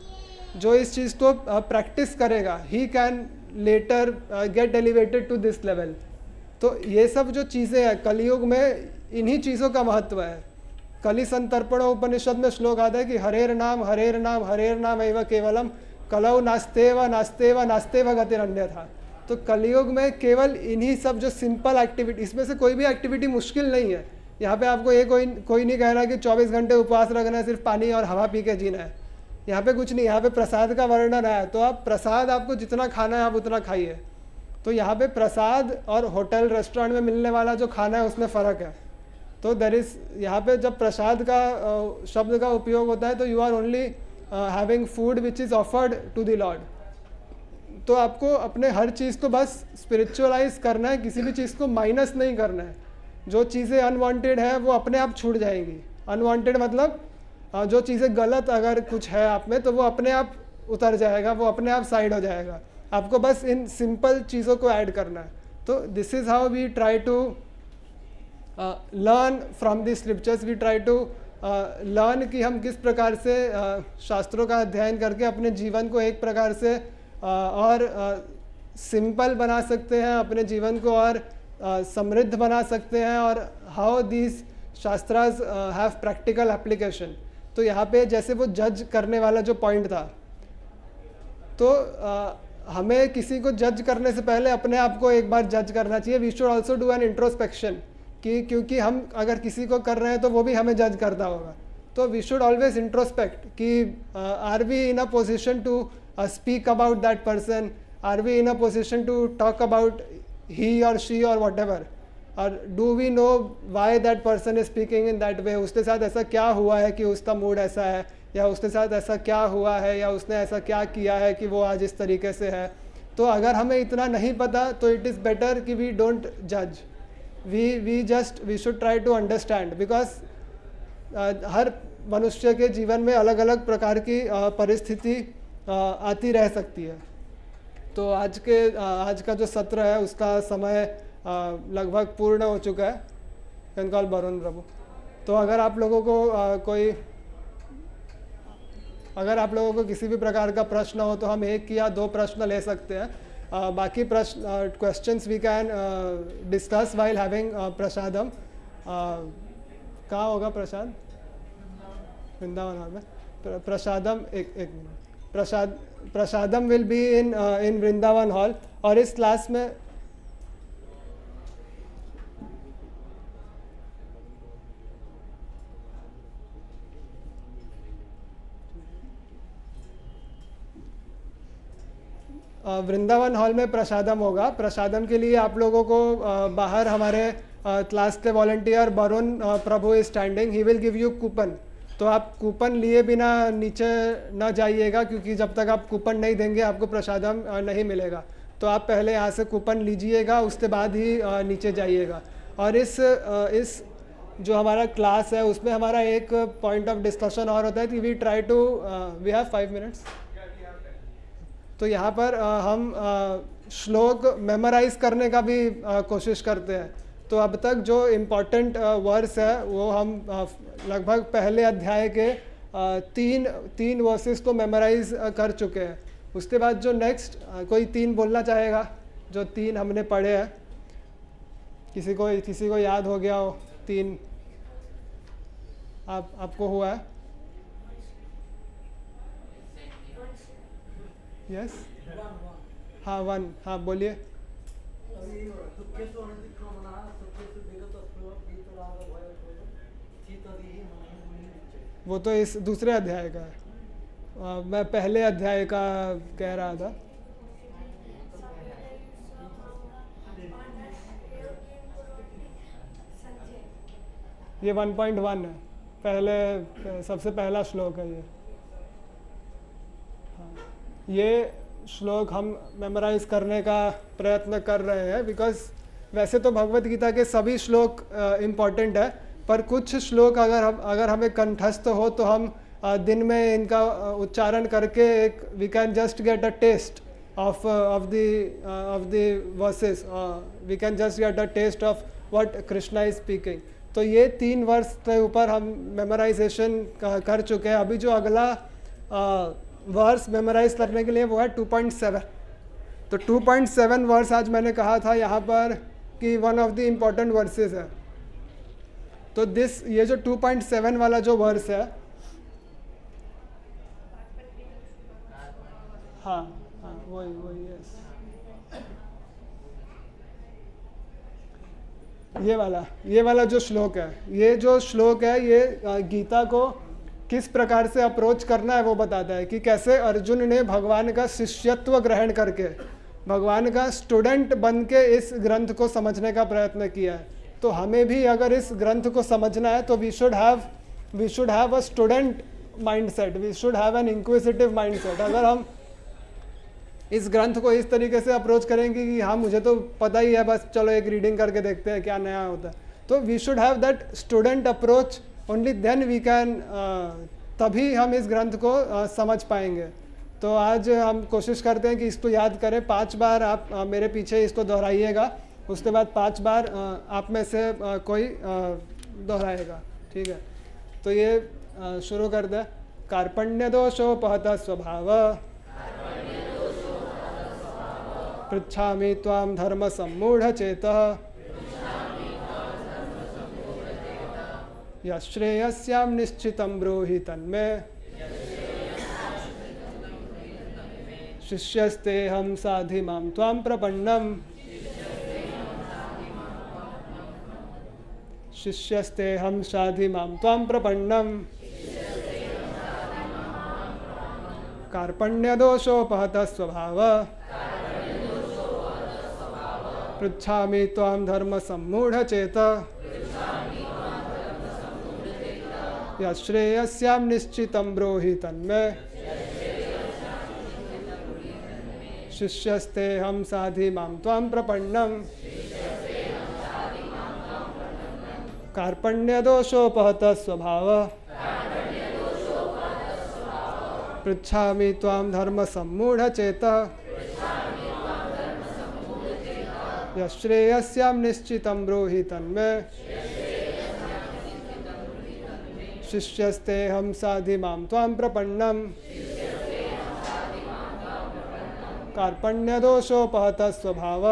जो इस चीज़ को प्रैक्टिस करेगा, he can later get elevated to this level. तो ये सब जो चीज़ें हैं कलयुग में, इन्हीं चीज़ों का महत्व है। कलि संतर्पण उपनिषद में श्लोक आता है कि हरेर नाम एव केवलम कलौ नास्तेव नास्तेव नास्तेव गतिरन्यथा। तो कलयुग में केवल इन्हीं सब जो सिंपल एक्टिविटी, इसमें से कोई भी एक्टिविटी मुश्किल नहीं है। यहाँ पे आपको ये कोई नहीं कह रहा कि 24 घंटे उपवास रखना है, सिर्फ पानी और हवा पी के जीना है। यहाँ पे कुछ नहीं, यहाँ पे प्रसाद का वर्णन है, तो आप प्रसाद, आपको जितना खाना है आप उतना खाइए। तो यहाँ पे प्रसाद और होटल रेस्टोरेंट में मिलने वाला जो खाना है उसमें फ़र्क है। तो देयर इज़, यहाँ पे जब प्रसाद का शब्द का उपयोग होता है तो you are only having food which is offered to the lord. तो आपको अपने हर चीज़ को बस स्पिरिचुअलाइज करना है, किसी भी चीज़ को माइनस नहीं करना है। जो चीज़ें अनवांटेड है वो अपने आप छूट जाएंगी। अनवांटेड मतलब जो चीज़ें गलत अगर कुछ है आप में तो वो अपने आप उतर जाएगा, वो अपने आप साइड हो जाएगा। आपको बस इन सिंपल चीज़ों को ऐड करना है। तो this is how we try to learn from the scriptures. We try to learn कि हम किस प्रकार से शास्त्रों का अध्ययन करके अपने जीवन को एक प्रकार से और सिंपल बना सकते हैं, अपने जीवन को और समृद्ध बना सकते हैं, और how these shastras have practical application. तो यहाँ पे जैसे वो जज करने वाला जो पॉइंट था, तो हमें किसी को जज करने से पहले अपने आप को एक बार जज करना चाहिए। We should also do an introspection, कि क्योंकि हम अगर किसी को कर रहे हैं तो वो भी हमें जज करता होगा। तो वी शुड ऑलवेज इंट्रोस्पेक्ट कि are we in a position to speak about that person, are we in a position to talk about he or she or whatever, और do we know why that person is speaking in that way। उसके साथ ऐसा क्या हुआ है कि उसका mood ऐसा है, या उसके साथ ऐसा क्या हुआ है, या उसने ऐसा क्या किया है कि वो आज इस तरीके से है। तो अगर हमें इतना नहीं पता तो इट इज़ बेटर कि वी डोंट जज, we should try to understand, because हर मनुष्य के जीवन में अलग अलग प्रकार की परिस्थिति आती रह सकती है। तो आज का जो सत्र है उसका समय लगभग पूर्ण हो चुका है। कैन कॉल वरुण प्रभु। तो अगर आप लोगों को किसी भी प्रकार का प्रश्न हो तो हम 1 या 2 प्रश्न ले सकते हैं। बाकी प्रश्न questions we can discuss while having prasadam. कहाँ होगा प्रसाद? वृंदावन हॉल में प्रसादम। एक minute. Prasadam will be in Vrindavan hall. और इस क्लास में वृंदावन हॉल में प्रसादम होगा। प्रसादम के लिए आप लोगों को बाहर हमारे क्लास के volunteer Varun Prabhu is standing, he will give you coupon. तो आप कूपन लिए बिना नीचे न जाइएगा, क्योंकि जब तक आप कूपन नहीं देंगे आपको प्रसादम नहीं मिलेगा। तो आप पहले यहाँ से कूपन लीजिएगा, उसके बाद ही नीचे जाइएगा। और इस जो हमारा क्लास है उसमें हमारा एक पॉइंट ऑफ डिस्कशन और होता है कि we try to we have 5 minutes. तो यहाँ पर हम श्लोक मेमोराइज करने का भी कोशिश करते हैं। तो अब तक जो इम्पोर्टेंट वर्स है वो हम लगभग पहले अध्याय के तीन वर्सेस को मेमोराइज कर चुके हैं। उसके बाद जो नेक्स्ट कोई 3 बोलना चाहेगा, जो 3 हमने पढ़े हैं, किसी को याद हो गया हो 3 आपको हुआ है? यस हाँ 1 हाँ बोलिए। वो तो इस दूसरे अध्याय का है, मैं पहले अध्याय का कह रहा था। ये 1.1 है, पहले सबसे पहला श्लोक है ये। हाँ, ये श्लोक हम मेमोराइज करने का प्रयत्न कर रहे हैं, बिकॉज वैसे तो भगवत गीता के सभी श्लोक इम्पॉर्टेंट है, पर कुछ श्लोक अगर हमें कंठस्थ हो तो हम दिन में इनका उच्चारण करके we can just get a taste of the verses, we can just get a taste of what Krishna is speaking. तो ये 3 वर्ष के ऊपर हम मेमोराइजेशन कर चुके हैं। अभी जो अगला वर्स मेमोराइज करने के लिए वो है 2.7। तो 2.7 वर्स आज मैंने कहा था यहाँ पर कि one of the important versus है। तो ये जो 2.7 वाला जो वर्स है, हाँ वही यस, ये वाला जो श्लोक है, ये गीता को किस प्रकार से अप्रोच करना है वो बताता है कि कैसे अर्जुन ने भगवान का शिष्यत्व ग्रहण करके भगवान का स्टूडेंट बन के इस ग्रंथ को समझने का प्रयत्न किया है। तो हमें भी अगर इस ग्रंथ को समझना है तो we should have a student mindset, we should have an inquisitive mindset. अगर हम इस ग्रंथ को इस तरीके से अप्रोच करेंगे कि हाँ मुझे तो पता ही है, बस चलो एक रीडिंग करके देखते हैं क्या नया होता है, तो we should have that student approach, only then we can, तभी हम इस ग्रंथ को समझ पाएंगे। तो आज हम कोशिश करते हैं कि इसको याद करें। 5 बार आप मेरे पीछे इसको दोहराइएगा, उसके बाद 5 बार आप में से कोई दोहराएगा, ठीक है? तो ये शुरू कर दे। कार्पण्य दोषोपहत स्वभाव पृच्छामि त्वां धर्म सम्मूढ़ चेतः यश्रेयस्यां निश्चितं ब्रूहि तन्मे शिष्यस्तेऽहं साधि मां त्वां प्रपन्नम् शिष्यस्तेऽहं साधि मां त्वां प्रपन्नम् कार्पण्यदोषोपहत स्वभाव पृच्छामि त्वां धर्म सम्मूढ़ चेतः यश्रेयस्यां निश्चितं ब्रूहि तन्मे शिष्यस्तेऽहं साधि मां त्वां प्रपन्नम् कार्पण्यदोषोपहत स्वभाव पृच्छामि त्वां धर्म सम्मूढ़ चेतः यश्रेयस्यां निश्चितं ब्रूहि तन्मे शिष्यस्तेऽहं साधि मां त्वां प्रपन्नम् कार्पण्यदोषोपहत स्वभाव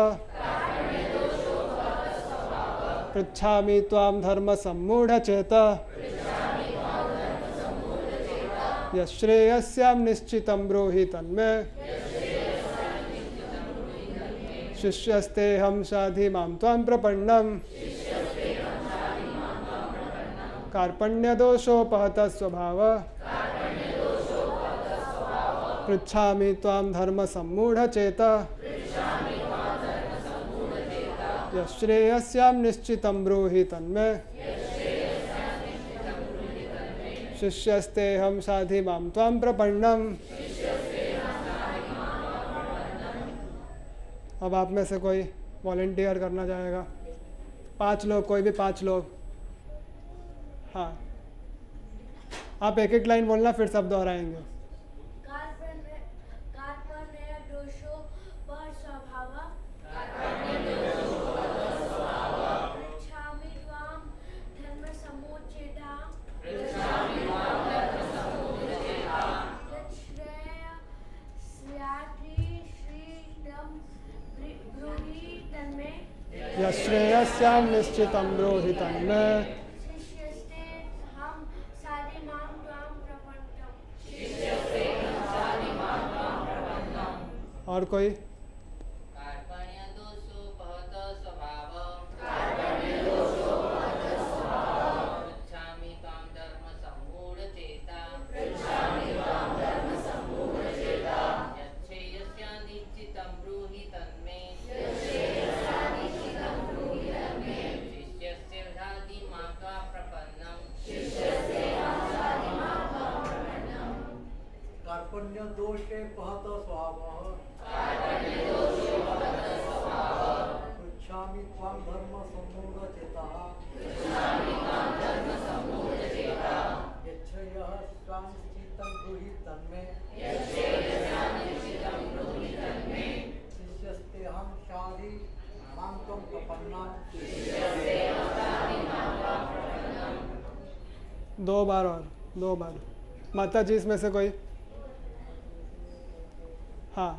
पृच्छामि त्वां धर्म सम्मूढ़ चेतः यश्रेयस्यां निश्चितं ब्रूहि तन्मे शिष्यस्तेऽहं साधि मां त्वां प्रपन्नम् कार्पण्यदोषोपहत स्वभाव पृच्छामि त्वां धर्म सम्मूढ़ चेतः यश्रेयस्यां निश्चितं ब्रूहि तन्मे शिष्यस्तेऽहं साधि मां त्वां प्रपन्नम्। अब आप में से कोई वॉलंटियर करना चाहेगा? 5 लोग, कोई भी 5 लोग। हाँ, आप एक एक लाइन बोलना, फिर सब दोहराएंगे। यश्रेयस्यां निश्चितं ब्रूहि तन्मे और कोई? दोषे पहत स्वभावः पृच्छामि त्वां धर्म सम्मूढचेतः यच्छ्रेयः स्वांश्चितं ब्रूहि तन्मे शिष्यस्तेऽहं शाधि मां त्वं प्रपन्नम्। 2 बार और 2 बार। माता जी इसमें से कोई? हाँ।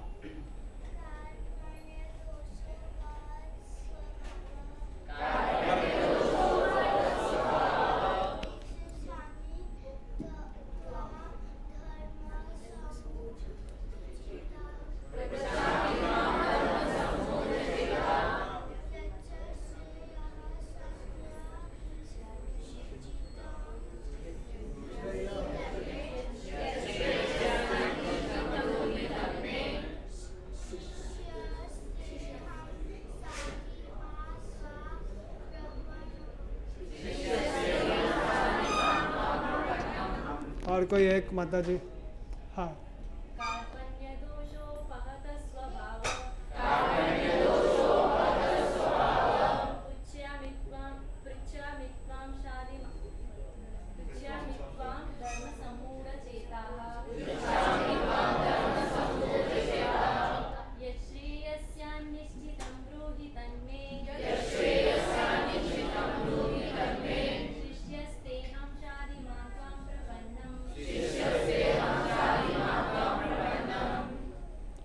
और कोई एक? माता जी। हाँ।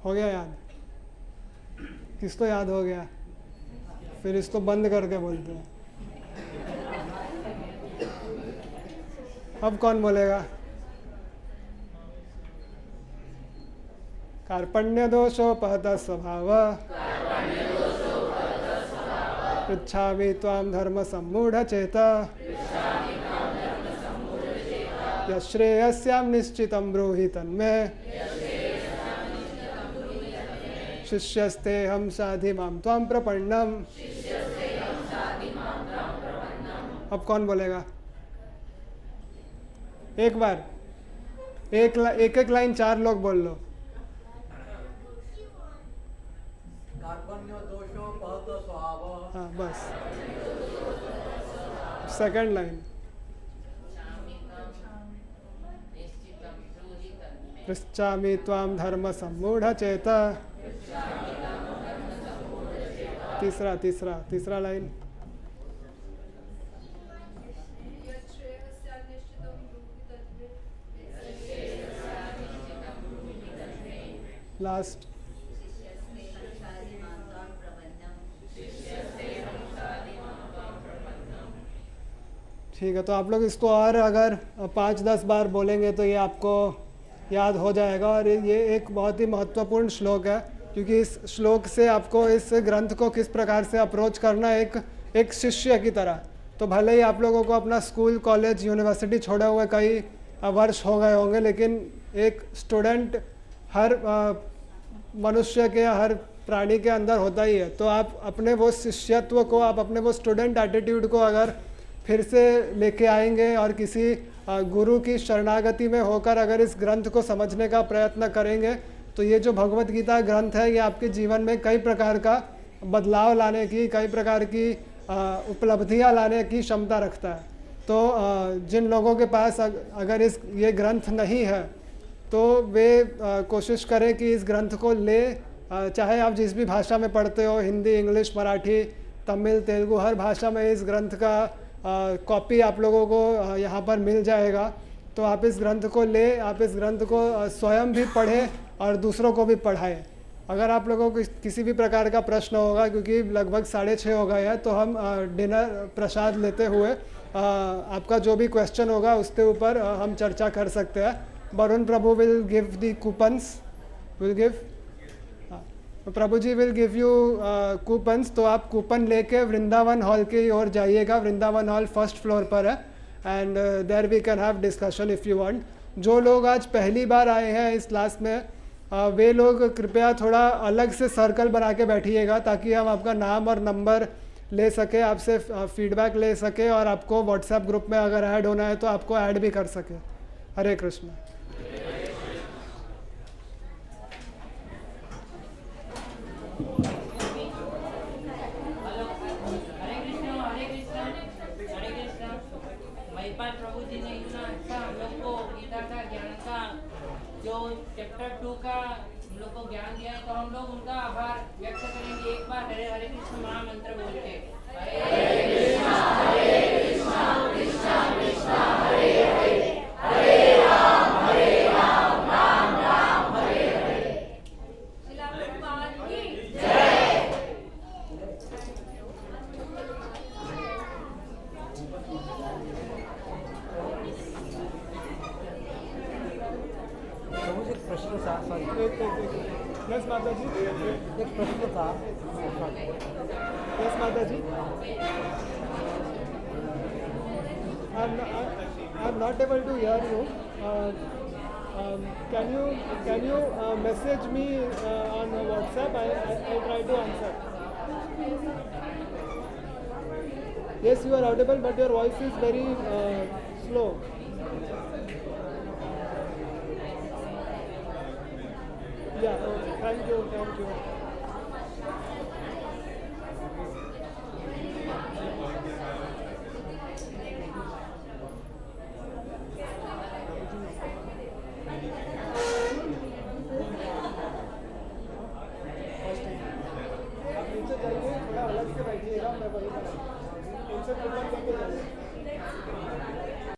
हो गया याद? किसको याद हो गया? फिर इसको बंद करके बोलते हैं। अब कौन बोलेगा? कार्पण्य दोषोपहत स्वभाव पृच्छामि त्वां धर्म सम्मूढ़ चेता यश्रेयस्यां निश्चितं ब्रूहि तन्मे शिष्यस्तेऽहं साधि मां त्वां प्रपन्नम्। अब कौन बोलेगा? एक बार एक लाइन 4 लोग बोल लो। हाँ बस। सेकंड लाइन पृच्छामि त्वां धर्म सम्मूढ़ चेता। तीसरा लाइन लास्ट। ठीक है, तो आप लोग इसको और अगर 5-10 बार बोलेंगे तो ये आपको याद हो जाएगा। और ये एक बहुत ही महत्वपूर्ण श्लोक है, क्योंकि इस श्लोक से आपको इस ग्रंथ को किस प्रकार से अप्रोच करना एक शिष्य की तरह। तो भले ही आप लोगों को अपना स्कूल, कॉलेज, यूनिवर्सिटी छोड़े हुए कई वर्ष हो गए होंगे, लेकिन एक स्टूडेंट हर मनुष्य के, हर प्राणी के अंदर होता ही है। तो आप अपने वो शिष्यत्व को, आप अपने वो स्टूडेंट एटीट्यूड को अगर फिर से लेके आएंगे और किसी गुरु की शरणागति में होकर अगर इस ग्रंथ को समझने का प्रयत्न करेंगे, तो ये जो भगवत गीता ग्रंथ है ये आपके जीवन में कई प्रकार का बदलाव लाने की, कई प्रकार की उपलब्धियां लाने की क्षमता रखता है। तो जिन लोगों के पास अगर ये ग्रंथ नहीं है तो वे कोशिश करें कि इस ग्रंथ को ले, चाहे आप जिस भी भाषा में पढ़ते हो, हिंदी, इंग्लिश, मराठी, तमिल, तेलुगु, हर भाषा में इस ग्रंथ का कॉपी आप लोगों को यहाँ पर मिल जाएगा। तो आप इस ग्रंथ को ले, आप इस ग्रंथ को स्वयं भी पढ़ें और दूसरों को भी पढ़ाएं। अगर आप लोगों को किसी भी प्रकार का प्रश्न होगा, क्योंकि लगभग 6:30 हो गए हैं, तो हम डिनर प्रसाद लेते हुए आपका जो भी क्वेश्चन होगा उसके ऊपर हम चर्चा कर सकते हैं। Varun Prabhu will give the coupons, will give, Prabhu ji will give you coupons. तो आप कूपन लेके वृंदावन हॉल की ओर जाइएगा। वृंदावन हॉल फर्स्ट फ्लोर पर है and there we can have discussion if you want. जो लोग आज पहली बार आए हैं इस क्लास में, वे लोग कृपया थोड़ा अलग से सर्कल बना के बैठिएगा ताकि हम आपका नाम और नंबर ले सके, आपसे फीडबैक ले सके और आपको व्हाट्सएप ग्रुप में अगर ऐड होना है तो आपको ऐड भी कर सके। हरे कृष्ण। महिपाल प्रभु जी ने इतना अच्छा हम लोग को गीता का ज्ञान का जो चैप्टर 2 का हम लोग को ज्ञान दिया है, तो हम लोग उनका आभार व्यक्त करेंगे। एक बार हरे हरे कृष्ण महामंत्र बोल के, हरे कृष्णा कृष्णा कृष्णा हरे हरे, हरे राम राम राम हरे हरे। श्रील प्रभुपाद की जय। मुझे एक प्रश्न था, सॉरी, यस माता जी, एक प्रश्न था। Yes mata ji, I am not able to hear you. Can you message me on WhatsApp? I try to answer. Yes, you are audible but your voice is very slow. Yeah, thank you, thank you. आप नीचे जाइए, थोड़ा अलग से बैठिएगा, मैं वही इनसे coupon लेके जाइए।